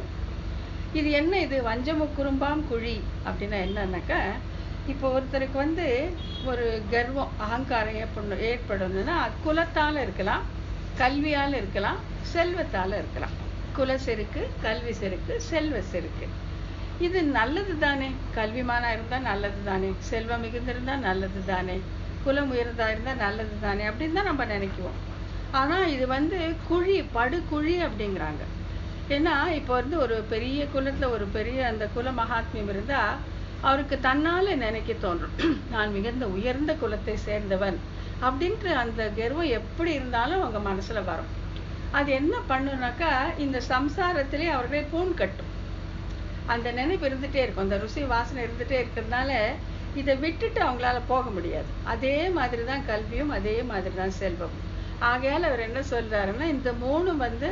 இது என்ன, இது வஞ்சமு குறும்பாம் குழி அப்படின்னா என்னன்னாக்கா, இப்போ ஒருத்தருக்கு வந்து ஒரு கர்வம் அகங்காரம் ஏற்படணும்னா குலத்தால இருக்கலாம், கல்வியால இருக்கலாம், செல்வத்தால இருக்கலாம். குல செருக்கு, கல்வி செருக்கு, செல்வ செருக்கு. இது நல்லது தானே, கல்விமானா இருந்தா நல்லது தானே, செல்வம் மிகுந்திருந்தா நல்லது தானே, குலம் உயர்ந்தா இருந்தா நல்லது தானே அப்படின்னு தான் நம்ம நினைக்குவோம். ஆனா இது வந்து படுகுழி அப்படிங்கிறாங்க. ஏன்னா இப்போ வந்து ஒரு பெரிய குலத்துல ஒரு பெரிய அந்த குல மகாத்மியம் இருந்தா அவருக்கு தன்னால நினைக்க தோன்றும், நான் மிகுந்த உயர்ந்த குலத்தை சேர்ந்தவன் அப்படின்ட்டு அந்த கர்வம் எப்படி இருந்தாலும் அவங்க மனசுல வரும். அது என்ன பண்ணுனாக்கா, இந்த சம்சாரத்திலே அவர்களே பூண் கட்டும், அந்த நினைப்பு இருந்துட்டே இருக்கும், அந்த ருசி வாசனை இருந்துட்டே இருக்கிறதுனால இதை விட்டுட்டு அவங்களால போக முடியாது. அதே மாதிரிதான் கல்வியும், அதே மாதிரிதான் செல்வமும். ஆகையால அவர் என்ன சொல்றாருன்னா, இந்த 3 வந்து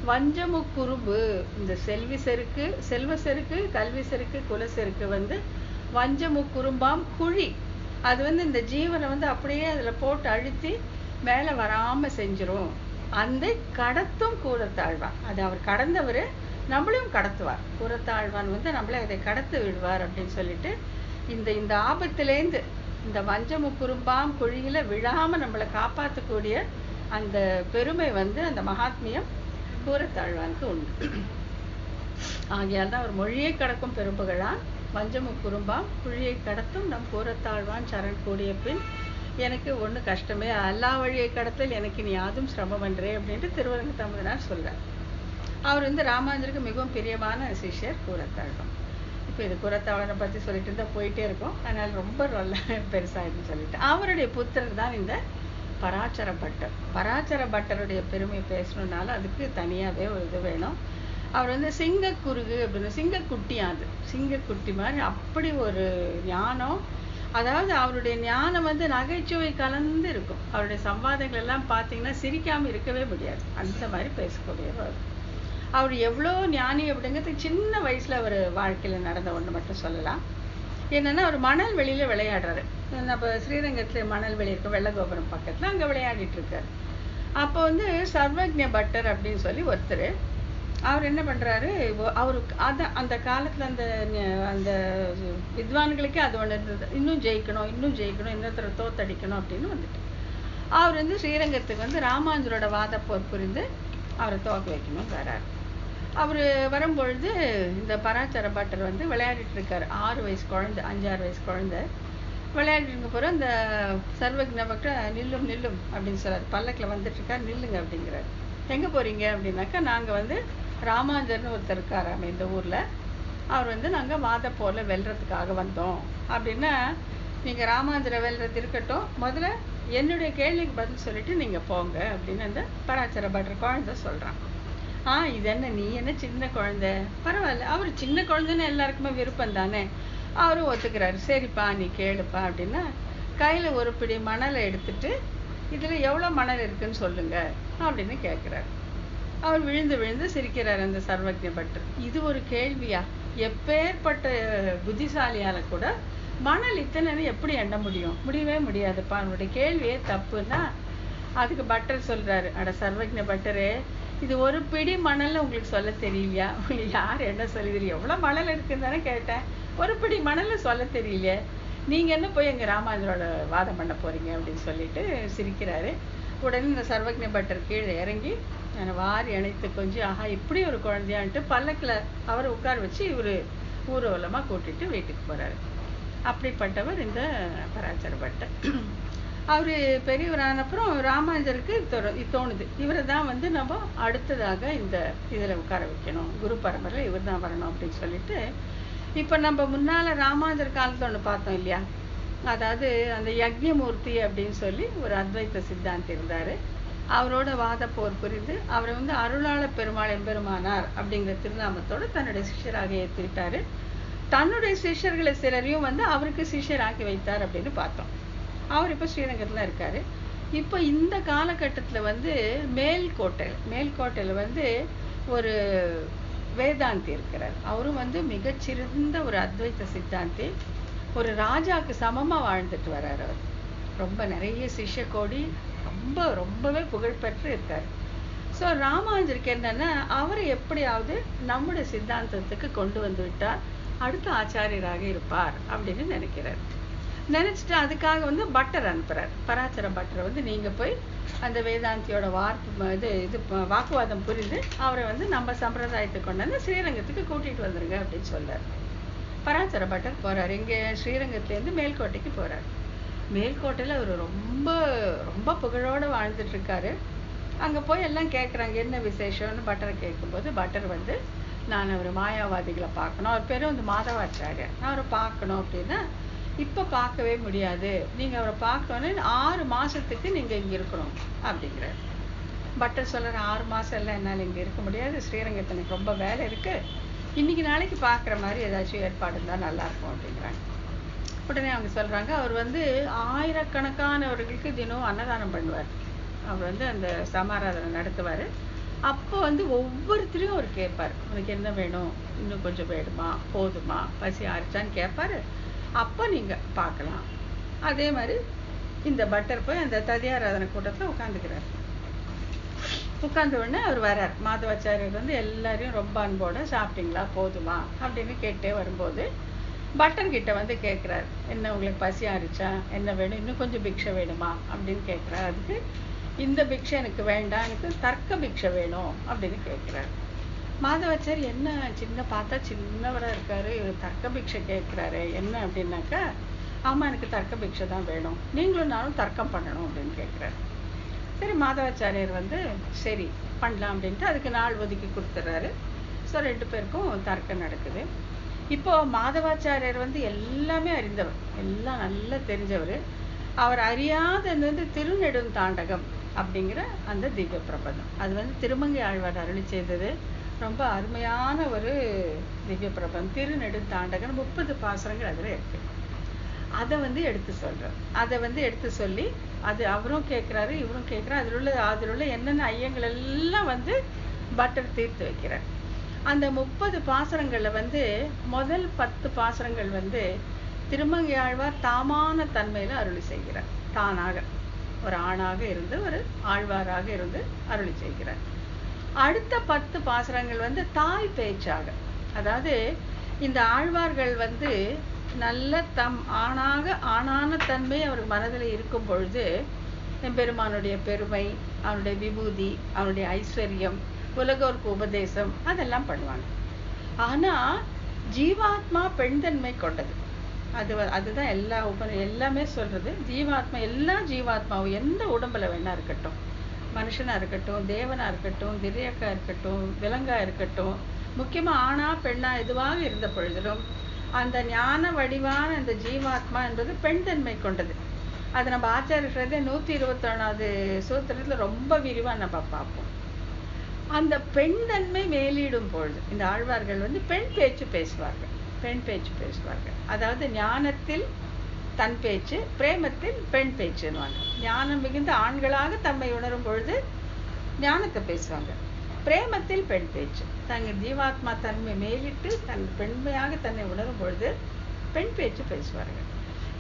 வஞ்சமு குறும்பு, இந்த செல்வ செருக்கு, கல்வி செருக்கு, குல செருக்கு வந்து வஞ்சமு குறும்பாம் குழி. அது வந்து இந்த ஜீவனை வந்து அப்படியே அதுல போட்டு அழுத்தி மேல வராம செஞ்சிரும். அந்த கடத்தும் கூரத்தாழ்வான், அது அவர் கடந்தவர் நம்மளையும் கடத்துவார். கூரத்தாழ்வான் வந்து நம்மளை அதை கடத்து விடுவார் அப்படின்னு சொல்லிட்டு, இந்த ஆபத்திலேந்து இந்த வஞ்சமு குறும்பாம் குழியில விழாம நம்மளை காப்பாற்றக்கூடிய அந்த பெருமை வந்து அந்த மகாத்மியம் கூரத்தாழ்வானுக்கு உண்டு. ஆகையால் தான் அவர் மொழியை கடக்கும் பெரும்புகழான் வஞ்சமு குறும்பாம் குழியை கடத்தும் நம் கூரத்தாழ்வான் சரண் கூடிய பின் எனக்கு ஒண்ணு கஷ்டமே, அல்லா வழியை கடத்தல் எனக்கு நீ யாதும் சிரமம் என்றே அப்படின்ட்டு திருவரங்க தம்பதினார் சொல்றார். அவர் வந்து ராமானுஜருக்கு மிகவும் பிரியமான சிஷ்யர் கூரத்தாழ்வான். இப்போ இது கூரத்தாழ்வானை பத்தி சொல்லிட்டு இருந்தா போயிட்டே இருக்கும், அதனால ரொம்ப பெருசாயிடுன்னு சொல்லிட்டு, அவருடைய புத்திரர் தான் இந்த பராச்சர பட்டர். பராச்சர பட்டருடைய பெருமை பேசணும்னால அதுக்கு தனியாவே ஒரு இது வேணும். அவர் வந்து சிங்கக்குருகு அப்படின்னு, சிங்கக்குட்டியாது, சிங்கக்குட்டி மாதிரி அப்படி ஒரு ஞானம். அதாவது அவருடைய ஞானம் வந்து நகைச்சுவை கலந்து இருக்கும். அவருடைய சம்வாதங்கள் எல்லாம் பார்த்தீங்கன்னா சிரிக்காம இருக்கவே முடியாது, அந்த மாதிரி பேசக்கூடியவர். அவர் எவ்வளோ ஞானி அப்படிங்கிறது சின்ன வயசுல அவர் வாழ்க்கையில நடந்த ஒன்று மட்டும் சொல்லலாம். என்னன்னா, அவர் மணல் வெளியில விளையாடுறாரு. நம்ம ஸ்ரீரங்கத்துல மணல் வெளி இருக்கு, வெள்ளகோபுரம் பக்கத்துல, அங்க விளையாடிட்டு இருக்காரு. அப்போ வந்து சர்வஜ்ஞ பட்டர் அப்படின்னு சொல்லி ஒருத்தர், அவர் என்ன பண்றாரு, அவருக்கு அந்த காலத்துல அந்த அந்த வித்வான்களுக்கே அது ஒன்று இருந்தது, இன்னும் ஜெயிக்கணும் இன்னும் ஜெயிக்கணும், இன்னொருத்தரை தோத்தடிக்கணும் அப்படின்னு வந்துட்டு அவர் வந்து ஸ்ரீரங்கத்துக்கு வந்து ராமானுஜரோட வாத போர் புரிந்து அவரை தோக்க வைக்கணும்னு வர்றாரு. அவர் வரும்பொழுது இந்த பராசர பட்டர் வந்து விளையாடிட்டு இருக்காரு. 6 வயசு குழந்தை, 5-6 வயசு குழந்தை விளையாடிட்டு இருக்க போற அந்த சர்வஜ்ஞ பக்தர் நில்லும் நில்லும் அப்படின்னு சொல்றாரு. பல்லக்கில் வந்துட்டு இருக்காரு, நில்லுங்க அப்படிங்கிறாரு. எங்க போறீங்க அப்படின்னாக்கா, நாங்க வந்து ராமானுஜர்னு ஒருத்தர் இருக்காராம இந்த ஊர்ல, அவர் வந்து நாங்க வாத போர்ல வெல்றதுக்காக வந்தோம் அப்படின்னா, நீங்க ராமானுஜரை வெல்றது இருக்கட்டும், முதல்ல என்னுடைய கேள்விக்கு பதில் சொல்லிட்டு நீங்க போங்க அப்படின்னு அந்த பராசர பட்டர் குழந்தை சொல்றான். இது என்ன, நீ என்ன சின்ன குழந்தை, பரவாயில்ல, அவர் சின்ன குழந்தைன்னு எல்லாருக்குமே விருப்பம் தானே. அவரும் ஒத்துக்கிறாரு. சரிப்பா நீ கேளுப்பா அப்படின்னா, கையில ஒரு பிடி மணலை எடுத்துட்டு இதுல எவ்வளவு மணல் இருக்குன்னு சொல்லுங்க அப்படின்னு கேட்கிறாரு. அவர் விழுந்து விழுந்து சிரிக்கிறார் அந்த சர்வஜ்ஞ பட்டர். இது ஒரு கேள்வியா, எப்பேற்பட்ட புத்திசாலியால கூட மணல் இத்தனை எப்படி எண்ண முடியும், முடியவே முடியாதுப்பா, அவனுடைய கேள்வியே தப்புன்னா அதுக்கு பட்டர் சொல்றாரு, அட சர்வஜ்ஞ பட்டரே, இது ஒரு பிடி மணல்ல உங்களுக்கு சொல்ல தெரியலையா, உங்களுக்கு யார் என்ன சொல்லி தெரியும், எவ்வளவு மணல் இருக்குன்னு தானே கேட்டேன், ஒரு பிடி மணல்ல சொல்ல தெரியலையே, நீங்க என்ன போய் எங்க ராமானுஜரோட வாதம் பண்ண போறீங்க அப்படின்னு சொல்லிட்டு சிரிக்கிறாரு. உடனே இந்த சர்வஜ்ஞ பட்டர் கீழே இறங்கி வாரி அணைத்து கொஞ்சம், ஆஹா இப்படி ஒரு குழந்தையான்ட்டு பல்லக்கில் அவரை உட்கார வச்சு இவரு ஊர்வலமா கூட்டிட்டு வீட்டுக்கு போறாரு. அப்படிப்பட்டவர் இந்த பராசர பட்டர். அவரு பெரியவரான அப்புறம் ராமானுஜருக்கு தோணுது, இவரை தான் வந்து நம்ம அடுத்ததாக இந்த இதுல உட்கார வைக்கணும், குரு பரம்பரையில் இவர் தான் வரணும் அப்படின்னு சொல்லிட்டு, இப்ப நம்ம முன்னால ராமானுஜர் காலத்துல ஒண்ணு பார்த்தோம் இல்லையா, அதாவது அந்த யக்ஞமூர்த்தி அப்படின்னு சொல்லி ஒரு அத்வைத்த சித்தாந்தி இருந்தாரு. அவரோட வாத போர் புரிந்து அவரை வந்து அருளாள பெருமாள் எம்பெருமானார் அப்படிங்கிற திருநாமத்தோட தன்னுடைய சிஷ்யராக ஏற்றுக்கிட்டாரு. தன்னுடைய சிஷ்யர்களை சிலரையும் வந்து அவருக்கு சிஷ்யராக்கி வைத்தார் அப்படின்னு பார்த்தோம். அவர் இப்ப ஸ்ரீரங்கத்துல இருக்காரு. இப்ப இந்த காலகட்டத்துல வந்து மேல்கோட்டையில வந்து ஒரு வேதாந்தி இருக்கிறார். அவரும் வந்து மிகச்சிறந்த ஒரு அத்வைத்த சித்தாந்தி, ஒரு ராஜாக்கு சமமா வாழ்ந்துட்டு வர்றாரு. அவர் ரொம்ப நிறைய சிஷ்ய கோடி, ரொம்பவே புகழ்பெற்று இருக்காரு. ஸோ ராமானுஜருக்கு என்னன்னா, அவரை எப்படியாவது நம்முடைய சித்தாந்தத்துக்கு கொண்டு வந்து விட்டால் அடுத்த ஆச்சாரியராக இருப்பார் அப்படின்னு நினைச்சிட்டு அதுக்காக வந்து பட்டர் அனுப்புறார். பராசர பட்டரை வந்து நீங்க போய் அந்த வேதாந்தியோட வாக்குவாதம் புரிந்து அவரை வந்து நம்ம சம்பிரதாயத்துக்கு கொண்டு வந்து ஸ்ரீரங்கத்துக்கு கூட்டிட்டு வந்துருங்க அப்படின்னு சொல்றாரு. பராசர பட்டர் போறாரு. இங்க ஸ்ரீரங்கத்துல இருந்து மேல்கோட்டைக்கு போறாரு. மேல்கோட்டையில அவர் ரொம்ப ரொம்ப புகழோட வாழ்ந்துட்டு இருக்காரு. அங்க போய் எல்லாம் கேட்கறாங்க என்ன விசேஷம்னு பட்டரை கேட்கும்போது, பட்டர் வந்து நான் அவர் மாயாவாதிகளை பார்க்கணும், அவர் பேரும் வந்து மாதவாச்சாரியர், நான் அவரை பார்க்கணும் அப்படின்னா, இப்ப பார்க்கவே முடியாது, நீங்க அவரை பார்க்கணும்னு 6 மாசத்துக்கு நீங்க இங்க இருக்கணும் அப்படிங்கிறார். பட்டர் சொல்ற 6 மாசம் எல்லாம் என்னால இங்க இருக்க முடியாது, ஸ்ரீரங்கத்துல எனக்கு ரொம்ப வேலை இருக்கு, இன்னைக்கு நாளைக்கு பாக்குற மாதிரி ஏதாச்சும் ஏற்பாடு இருந்தா நல்லா இருக்கும் அப்படிங்கிறாங்க. உடனே அவங்க சொல்றாங்க, அவர் வந்து ஆயிரக்கணக்கானவர்களுக்கு தினம் அன்னதானம் பண்ணுவார். அவர் வந்து அந்த சமாராதனை நடத்துவாரு. அப்போ வந்து ஒவ்வொருத்தரையும் அவர் கேட்பாரு, உனக்கு என்ன வேணும், இன்னும் கொஞ்சம் வேணுமா, போதுமா, பசி ஆரிச்சான்னு கேட்பாரு. அப்போ நீங்க பார்க்கலாம். அதே மாதிரி இந்த பட்டர் போய் அந்த ததியாராதனை கூட்டத்துல உட்காந்துக்கிறார். உட்கார்ந்த உடனே அவர் வர்றார். மாதவாச்சாரியர் வந்து எல்லாரையும் ரொம்ப அன்போட சாப்பிட்டீங்களா, போதுமா அப்படின்னு கேட்டே வரும்போது பட்டர் கிட்ட வந்து கேட்கிறார், என்ன உங்களுக்கு பசி ஆரிச்சா, என்ன வேணும், இன்னும் கொஞ்சம் பிக்ஷை வேணுமா அப்படின்னு கேட்கிறார். அதுக்கு இந்த பிக்ஷை எனக்கு வேண்டாம், எனக்கு தர்க்க பிக்ஷை வேணும் அப்படின்னு கேட்கிறார். மாதவாச்சாரி என்ன பார்த்தா சின்னவரா இருக்காரு, இவர் தர்க்க பிக்ஷை கேட்கிறாரு, என்ன அப்படின்னாக்கா, ஆமா எனக்கு தர்க்க பிக்ஷை தான் வேணும், நீங்களும் நானும் தர்க்கம் பண்ணணும் அப்படின்னு கேட்கிறாரு. சரி, மாதவாச்சாரியர் வந்து சரி பண்ணலாம் அப்படின்ட்டு அதுக்கு நாள் ஒதுக்கி கொடுத்துறாரு. ஸோ 2 பேருக்கும் தர்க்கம் நடக்குது. இப்போ மாதவாச்சாரியர் வந்து எல்லாமே அறிந்தவர், எல்லாம் நல்லா தெரிஞ்சவர். அவர் அறியாதது வந்து திருநெடுந்தாண்டகம் அப்படிங்கிற அந்த திவ்ய பிரபந்தம். அது வந்து திருமங்கை ஆழ்வார் அருளி செய்தது. ரொம்ப அருமையான ஒரு திவ்ய பிரபந்தம். திருநெடுந்தாண்டகம் 30 பாசுரங்கள் அதுல இருக்கு. அதை வந்து எடுத்து சொல்றார். அதை வந்து எடுத்து சொல்லி அது அவரும் கேட்கிறாரு, இவரும் கேட்கிறாரு. அதில் உள்ள என்னென்ன ஐயங்கள் எல்லாம் வந்து பட்டர் தீர்த்து வைக்கிறார். அந்த 30 பாசுரங்கள்ல வந்து முதல் 10 பாசுரங்கள் வந்து திருமங்கை ஆழ்வார் தாமான தன்மையில அருளி செய்கிறார், தானாக. ஒரு ஆணாக இருந்து ஒரு ஆழ்வாராக இருந்து அருளி செய்கிறார். அடுத்த 10 பாசுரங்கள் வந்து தாய் பேச்சாக, அதாவது இந்த ஆழ்வார்கள் வந்து நல்ல ஆணான தன்மை அவர் மனதில் இருக்கும் பொழுது எம்பெருமானுடைய பெருமை, அவனுடைய விபூதி, அவனுடைய ஐஸ்வர்யம், உலகோருக்கு உபதேசம் அதெல்லாம் பண்ணுவாங்க. ஆனா ஜீவாத்மா பெண்தன்மை கொண்டது. அதுதான் எல்லாமே சொல்றது. ஜீவாத்மா, எல்லா ஜீவாத்மாவும் எந்த உடம்புல வேணா இருக்கட்டும், மனுஷனா இருக்கட்டும், தேவனா இருக்கட்டும், திரியக்கா இருக்கட்டும், விலங்கா இருக்கட்டும், முக்கியமா ஆணா பெண்ணா எதுவாக இருந்த பொழுதிலும் அந்த ஞான வடிவான அந்த ஜீவாத்மா என்பது பெண் தன்மை கொண்டது. அது நம்ம ஆச்சாரியர்களே 121வது சூத்திரத்துல ரொம்ப விரிவா நம்ம பார்ப்போம். அந்த பெண் தன்மை மேலிடும் பொழுது இந்த ஆழ்வார்கள் வந்து பெண் பேச்சு பேசுவார்கள். அதாவது ஞானத்தில் தன் பேச்சு, பிரேமத்தில் பெண் பேச்சுன்னுவாங்க. ஞானம் மிகுந்த ஆண்களாக தம்மை உணரும் பொழுது ஞானத்தை பேசுவாங்க, பிரேமத்தில் பெண் பேச்சு. தங்கள் ஜீவாத்மா தன்மை மேலிட்டு தன் பெண்மையாக தன்னை உணரும் பொழுது பெண் பேச்சு பேசுவார்கள்.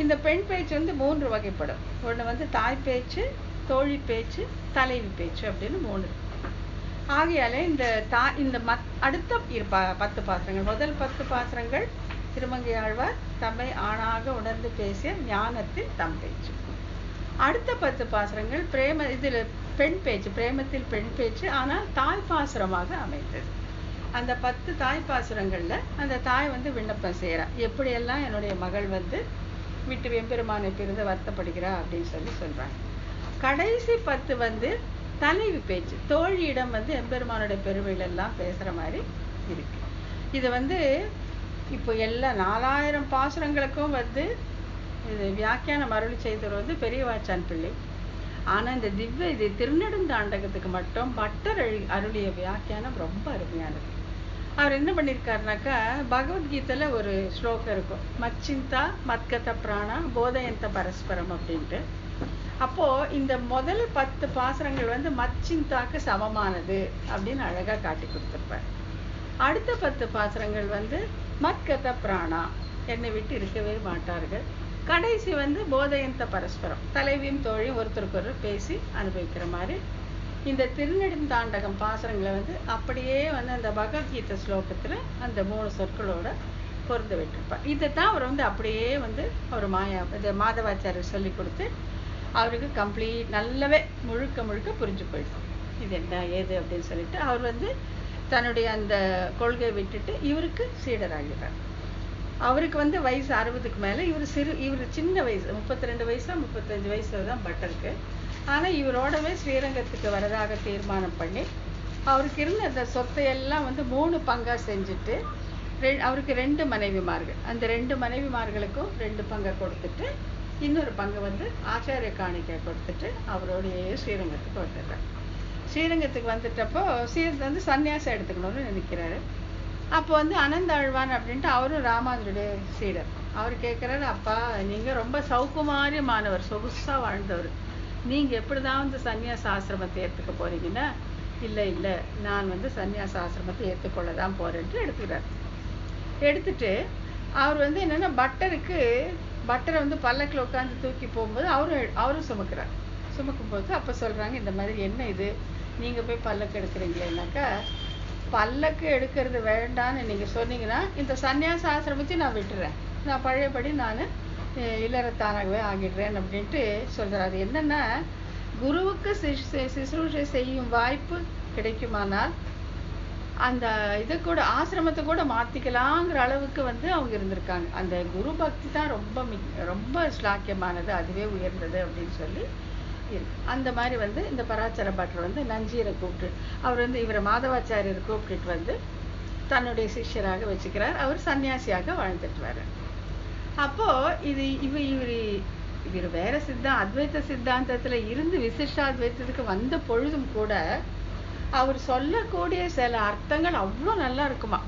இந்த பெண் பேச்சு வந்து 3 வகைப்படும். ஒன்று வந்து தாய் பேச்சு, தோழி பேச்சு, தலைவி பேச்சு அப்படின்னு 3. ஆகையால இந்த அடுத்த 10 பாசுரங்கள், முதல் 10 பாசுரங்கள் திருமங்கை ஆழ்வார் தம்மை ஆணாக உணர்ந்து பேசிய ஞானத்தில் தம் பேச்சு. அடுத்த 10 பாசுரங்கள் இதுல பெண் பேச்சு, பிரேமத்தில் பெண் பேச்சு, ஆனால் தாய் பாசுரமாக அமைந்தது. அந்த 10 தாய் பாசுரங்கள்ல அந்த தாய் வந்து விண்ணப்பம் செய்யறா, எப்படியெல்லாம் என்னுடைய மகள் வந்து விட்டு எம்பெருமானை பிரிந்து வருத்தப்படுகிறா அப்படின்னு சொல்றாங்க. கடைசி 10 வந்து தலைவி பேச்சு, தோழியிடம் வந்து எம்பெருமானுடைய பெருமைகள் எல்லாம் பேசுற மாதிரி இருக்கு. இது வந்து இப்போ எல்லா 4000 பாசுரங்களுக்கும் வந்து இது வியாக்கியானம் அருளி செய்தவர் வந்து பெரியவாச்சான் பிள்ளை. ஆனா இந்த இது திருநெடுந்தாண்டகத்துக்கு மட்டும் பட்டர் அருளிய வியாக்கியானம் ரொம்ப அருமையானது. அவர் என்ன பண்ணியிருக்காருனாக்கா, பகவத்கீதையில ஒரு ஸ்லோகம் இருக்கும், மச்சிந்தா மத்கத பிராணா போதயந்த பரஸ்பரம் அப்படின்ட்டு. அப்போ இந்த முதல் 10 பாசுரங்கள் வந்து மச்சிந்தாக்கு சமமானது அப்படின்னு அழகா காட்டி கொடுத்திருப்பார். அடுத்த 10 பாசுரங்கள் வந்து மத்கத பிராணா, என்னை விட்டு இருக்கவே மாட்டார்கள். கடைசி வந்து போதயந்த பரஸ்பரம், தலைவியும் தோழியும் ஒருத்தருக்கு ஒரு பேசி அனுபவிக்கிற மாதிரி இந்த திருநெடுந்தாண்டகம் பாசுரங்களை வந்து அப்படியே வந்து அந்த பகவத்கீதை ஸ்லோகத்துல அந்த 3 சொற்களோட பொருந்து விட்டுருப்பார். இதைத்தான் அவர் வந்து அப்படியே வந்து ஒரு மாதவாச்சாரியர் சொல்லி கொடுத்து அவருக்கு கம்ப்ளீட் நல்லாவே முழுக்க புரிஞ்சு போயிடும் இது என்ன ஏது அப்படின்னு சொல்லிட்டு அவர் வந்து தன்னுடைய அந்த கொள்கையை விட்டுட்டு இவருக்கு சீடராகிறார். அவருக்கு வந்து வயசு 60க்கு மேல, இவர் சின்ன வயசு 32 வயசா 35 வயசுல தான் பட்டருக்கு. ஆனா இவரோடவே ஸ்ரீரங்கத்துக்கு வரதாக தீர்மானம் பண்ணி அவருக்கு இருந்த அந்த சொத்தை எல்லாம் வந்து 3 பங்கா செஞ்சுட்டு அவருக்கு 2 மனைவிமார்கள், அந்த 2 மனைவிமார்களுக்கும் 2 பங்கை கொடுத்துட்டு இன்னொரு பங்கு வந்து ஆச்சாரிய காணிக்கை கொடுத்துட்டு அவரோடைய ஸ்ரீரங்கத்துக்கு வந்துடுறார். ஸ்ரீரங்கத்துக்கு வந்துட்டப்போ வந்து சன்னியாசம் எடுத்துக்கணும்னு நினைக்கிறாரு. அப்போ வந்து அனந்தாழ்வான் அப்படின்ட்டு அவரும் ராமானுஜருடைய சீடர். அவர் கேட்குறாரு, அப்பா நீங்க ரொம்ப சௌகுமாரியமானவர், சொகுசா வாழ்ந்தவர், நீங்க எப்படிதான் வந்து சன்னியாச ஆசிரமத்தை ஏற்றுக்க போறீங்கன்னா, இல்லை நான் வந்து சன்னியாச ஆசிரமத்தை ஏற்றுக்கொள்ளதான் போறேன்ட்டு எடுத்துக்கிறார். எடுத்துட்டு அவர் வந்து என்னன்னா பட்டரை வந்து பல்லக்கில் உட்காந்து தூக்கி போகும்போது அவரும் சுமக்கிறார். சுமக்கும் போது அப்ப சொல்றாங்க, இந்த மாதிரி என்ன இது நீங்க போய் பல்லக்கு எடுக்கிறீங்களேனாக்கா, பல்லக்கு எடுக்கிறது வேண்டான்னு நீங்க சொன்னீங்கன்னா இந்த சன்னியாச ஆசிரமத்தை நான் விட்டுறேன், நான் பழையபடி நான் இல்லறத்தானாகவே ஆகிடுறேன் அப்படின்ட்டு சொல்றாரு. அது என்னன்னா, குருவுக்கு சிசுரூஷை செய்யும் வாய்ப்பு கிடைக்குமானால் அந்த இதை கூட ஆசிரமத்தை கூட மாத்திக்கலாங்கிற அளவுக்கு வந்து அவங்க இருந்திருக்காங்க. அந்த குரு பக்தி தான் ரொம்ப ஸ்லாக்கியமானது, அதுவே உயர்ந்தது அப்படின்னு சொல்லி இருக்கு. அந்த மாதிரி வந்து இந்த பராச்சர பட்டர் வந்து நஞ்சீரை கூப்பிட்டு அவர் வந்து இவரை மாதவாச்சாரியர் கூப்பிட்டுட்டு வந்து தன்னுடைய சிஷ்யராக வச்சுக்கிறார். அவர் சன்னியாசியாக வாழ்ந்துட்டு வர்றார். அப்போ இவர் வேற அத்வைத சித்தாந்தத்துல இருந்து விசிஷ்டாத்வைத்தத்துக்கு வந்த பொழுதும் கூட அவர் சொல்லக்கூடிய சில அர்த்தங்கள் அவ்வளோ நல்லா இருக்குமா.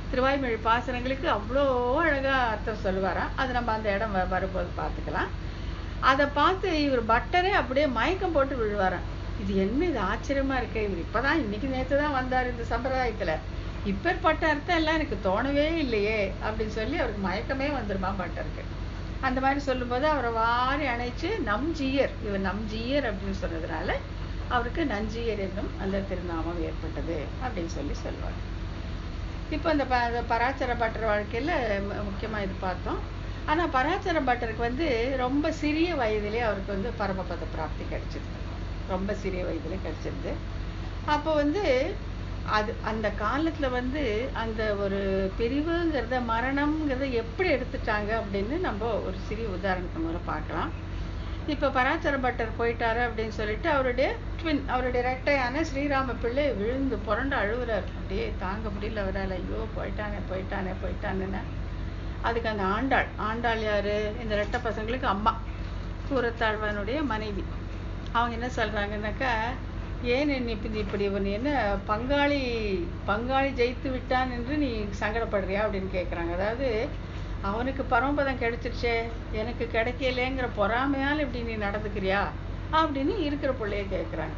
திருவாய்மொழி பாசனங்களுக்கு அவ்வளோ அழகா அர்த்தம் சொல்லுவாராம். அது நம்ம அந்த இடம் வரும்போது பார்த்துக்கலாம். அதை பார்த்து இவர் பட்டரே அப்படியே மயக்கம் போட்டு விழுவாராம். இது என்ன, இது ஆச்சரியமா இருக்கு, இவர் இப்பதான் இன்னைக்கு நேற்று தான் வந்தார் இந்த சம்பிரதாயத்துல, இப்பேற்பட்ட அர்த்தம் எல்லாம் எனக்கு தோணவே இல்லையே அப்படின்னு சொல்லி அவருக்கு மயக்கமே வந்துருமா பட்டருக்கு. அந்த மாதிரி சொல்லும்போது அவரை வாரி அணைச்சு நம்ஜீயர், இவர் நம்ஜீயர் அப்படின்னு சொன்னதுனால அவருக்கு நஞ்சியர் என்னும் அந்த திருநாமம் ஏற்பட்டது அப்படின்னு சொல்லுவார். இப்போ இந்த பராசர பட்டர் வாழ்க்கையில் முக்கியமாக இது பார்த்தோம். ஆனால் பராசர பட்டருக்கு வந்து ரொம்ப சிறிய வயதிலே அவருக்கு வந்து பரமபத பிராப்தி கிடைச்சிருது. ரொம்ப சிறிய வயதிலே கிடைச்சிருது. அப்போ வந்து அந்த காலத்தில் வந்து அந்த ஒரு பிரிவுங்கிறத மரணம்ங்கிறத எப்படி எடுத்துட்டாங்க அப்படின்னு நம்ம ஒரு சிறிய உதாரணத்தை மூலம் பார்க்கலாம். இப்போ பராசர பட்டர் போயிட்டாரு அப்படின்னு சொல்லிட்டு அவருடைய ட்வின், அவருடைய ரெட்டையான ஸ்ரீராம பிள்ளை விழுந்து புரண்டு அழுகுறாரு. அப்படியே தாங்க முடியல அவரால். ஐயோ போயிட்டானேன்னு. அதுக்கு அந்த ஆண்டாள் யாரு? இந்த ரெட்டை பசங்களுக்கு அம்மா, கூரத்தாழ்வானுடைய மனைவி. அவங்க என்ன சொல்றாங்கன்னாக்கா, ஏன் இப்படி என்ன பங்காளி ஜெயித்து விட்டான் என்று நீ சங்கடப்படுறியா அப்படின்னு கேட்குறாங்க. அதாவது அவனுக்கு பரமபதம் கிடைச்சிருச்சே, எனக்கு கிடைக்கலேங்கிற பொறாமையால் இப்படி நீ நடந்துக்கிறியா அப்படின்னு இருக்கிற பிள்ளைய கேட்குறாங்க.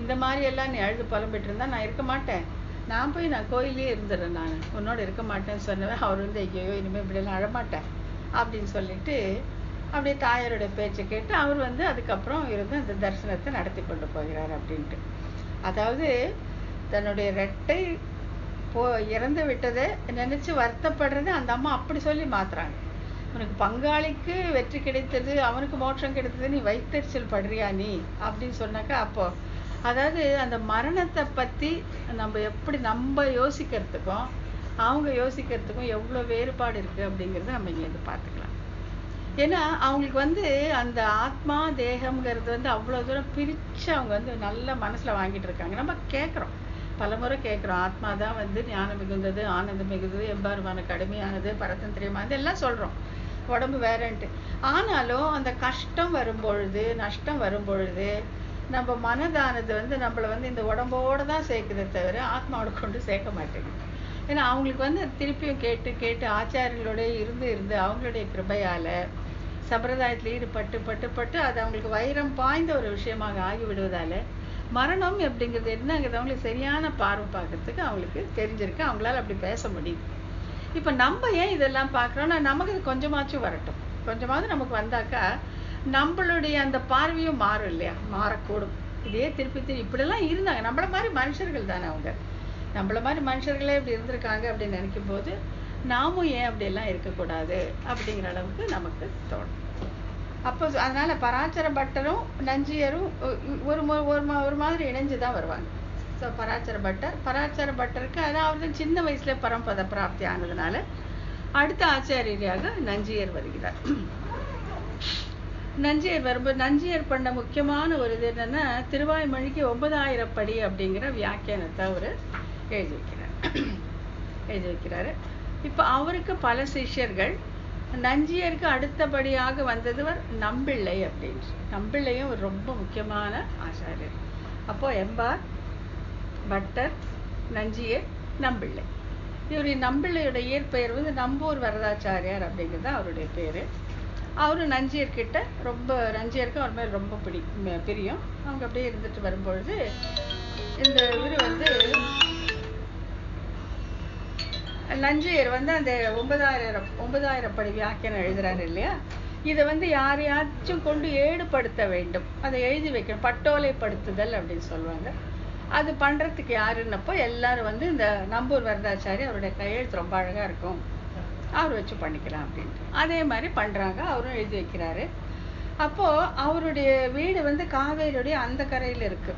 இந்த மாதிரி எல்லாம் நீ அழுது புலம்பிட்டு இருந்தா நான் இருக்க மாட்டேன், நான் கோயிலே இருந்துடுறேன், நான் உன்னோட இருக்க மாட்டேன்னு சொன்னவன் அவர் வந்து ஐயோ இனிமேல் இப்படியெல்லாம் அழமாட்டேன் அப்படின்னு சொல்லிட்டு அப்படியே தாயாருடைய பேச்சை கேட்டு அவர் வந்து அதுக்கப்புறம் இருந்து அந்த தரிசனத்தை நடத்தி கொண்டு போகிறார் அப்படின்ட்டு. அதாவது தன்னுடைய ரெட்டை இறந்து விட்டதை நினைச்சு வருத்தப்படுறது அந்த அம்மா அப்படி சொல்லி மாத்துறாங்க. உனக்கு பங்காளிக்கு வெற்றி கிடைத்தது, அவனுக்கு மோட்சம் கிடைத்தது, நீ வைத்தறிச்சல் படுறியா நீ அப்படின்னு சொன்னாக்கா, அப்போ அதாவது அந்த மரணத்தை பத்தி நம்ம யோசிக்கிறதுக்கும் அவங்க யோசிக்கிறதுக்கும் எவ்வளோ வேறுபாடு இருக்கு அப்படிங்கிறத நம்ம இங்கேருந்து பார்த்துக்கலாம். ஏன்னா அவங்களுக்கு வந்து அந்த ஆத்மா தேகம்ங்கிறது வந்து அவ்வளோ தூரம் பிரித்து அவங்க வந்து நல்ல மனசில் வாங்கிட்டு இருக்காங்க. நம்ம கேட்குறோம், பலமுறை கேட்குறோம், ஆத்மா தான் வந்து ஞானம் மிகுந்தது, ஆனந்தம் மிகுந்தது, எம்பாருமான கடுமையானது, பரதந்திரியமானது எல்லாம் சொல்கிறோம், உடம்பு வேறன்ட்டு. ஆனாலும் அந்த கஷ்டம் வரும்பொழுது, நஷ்டம் வரும்பொழுது நம்ம மனதானது வந்து நம்மளை வந்து இந்த உடம்போடு தான் சேர்க்குதே தவிர ஆத்மாவோட கொண்டு சேர்க்க மாட்டேங்குது. ஏன்னா அவங்களுக்கு வந்து திருப்பியும் கேட்டு ஆச்சாரியங்களோட இருந்து அவங்களுடைய கிருபையால் சம்பிரதாயத்தில் ஈடுபட்டு அது அவங்களுக்கு வைரம் பாய்ந்த ஒரு விஷயமாக ஆகிவிடுவதால் மரணம் அப்படிங்கிறது என்னங்கிறது அவங்களுக்கு சரியான பார்வை பார்க்கறதுக்கு அவங்களுக்கு தெரிஞ்சிருக்கு, அவங்களால அப்படி பேச முடியுது. இப்போ நம்ம ஏன் இதெல்லாம் பார்க்குறோம்னா நமக்கு இது கொஞ்சமாச்சும் வரட்டும், கொஞ்சமாவது நமக்கு வந்தாக்கா நம்மளுடைய அந்த பார்வையும் மாறும் இல்லையா, மாறக்கூடும். இதே திருப்பி இப்படிலாம் இருந்தாங்க, நம்மள மாதிரி மனுஷர்கள் தானே அவங்க, நம்மள மாதிரி மனுஷர்களே இப்படி இருந்திருக்காங்க அப்படின்னு நினைக்கும் போது நாமும் ஏன் அப்படியெல்லாம் இருக்கக்கூடாது அப்படிங்கிற அளவுக்கு நமக்கு தோணும். அப்போ அதனால பராசர பட்டரும் நஞ்சியரும் ஒரு மாதிரி இணைஞ்சு தான் வருவாங்க. ஸோ பராசர பட்டருக்கு அதாவது சின்ன வயசுல பரமபத பிராப்தி ஆனதுனால அடுத்த ஆச்சாரியராக நஞ்சியர் வருகிறார். நஞ்சியர் வரும்போது நஞ்சியர் பண்ண முக்கியமான ஒரு இது என்னன்னா, திருவாய்மொழிக்கு 9000 படி அப்படிங்கிற வியாக்கியானத்தை அவர் எழுதி வைக்கிறாரு. இப்போ அவருக்கு பல சிஷ்யர்கள். நஞ்சியருக்கு அடுத்தபடியாக வந்ததுவர் நம்பிள்ளை அப்படின்னு. நம்பிள்ளையும் ஒரு ரொம்ப முக்கியமான ஆச்சாரியர். அப்போ எம்பார், பட்டர், நஞ்சியர், நம்பிள்ளை. இவருடைய நம்பிள்ளையோட இயற்பெயர் வந்து நம்பூர் வரதாச்சாரியார் அப்படிங்கிறது அவருடைய பேர். அவரு நஞ்சியருக்கு அவர் மேல் ரொம்ப பிரியம். அவங்க அப்படியே இருந்துட்டு வரும்பொழுது இந்த இவர் வந்து நஞ்சியர் வந்து அந்த 9000 படி வியாக்கியானம் எழுதுறாரு இல்லையா, இதை வந்து யாரையாச்சும் கொண்டு ஏடுபடுத்த வேண்டும், அதை எழுதி வைக்கணும், பட்டோலைப்படுத்துதல் அப்படின்னு சொல்லுவாங்க. அது பண்றதுக்கு யாருன்னப்போ எல்லாரும் வந்து இந்த நம்பூர் வரதாச்சாரி அவருடைய கையெழுத்து ரொம்ப அழகா இருக்கும், அவர் வச்சு பண்ணிக்கலாம் அப்படின்ட்டு அதே மாதிரி பண்றாங்க. அவரும் எழுதி வைக்கிறாரு. அப்போ அவருடைய வீடு வந்து காவேரியுடைய அந்த கரையில இருக்கு.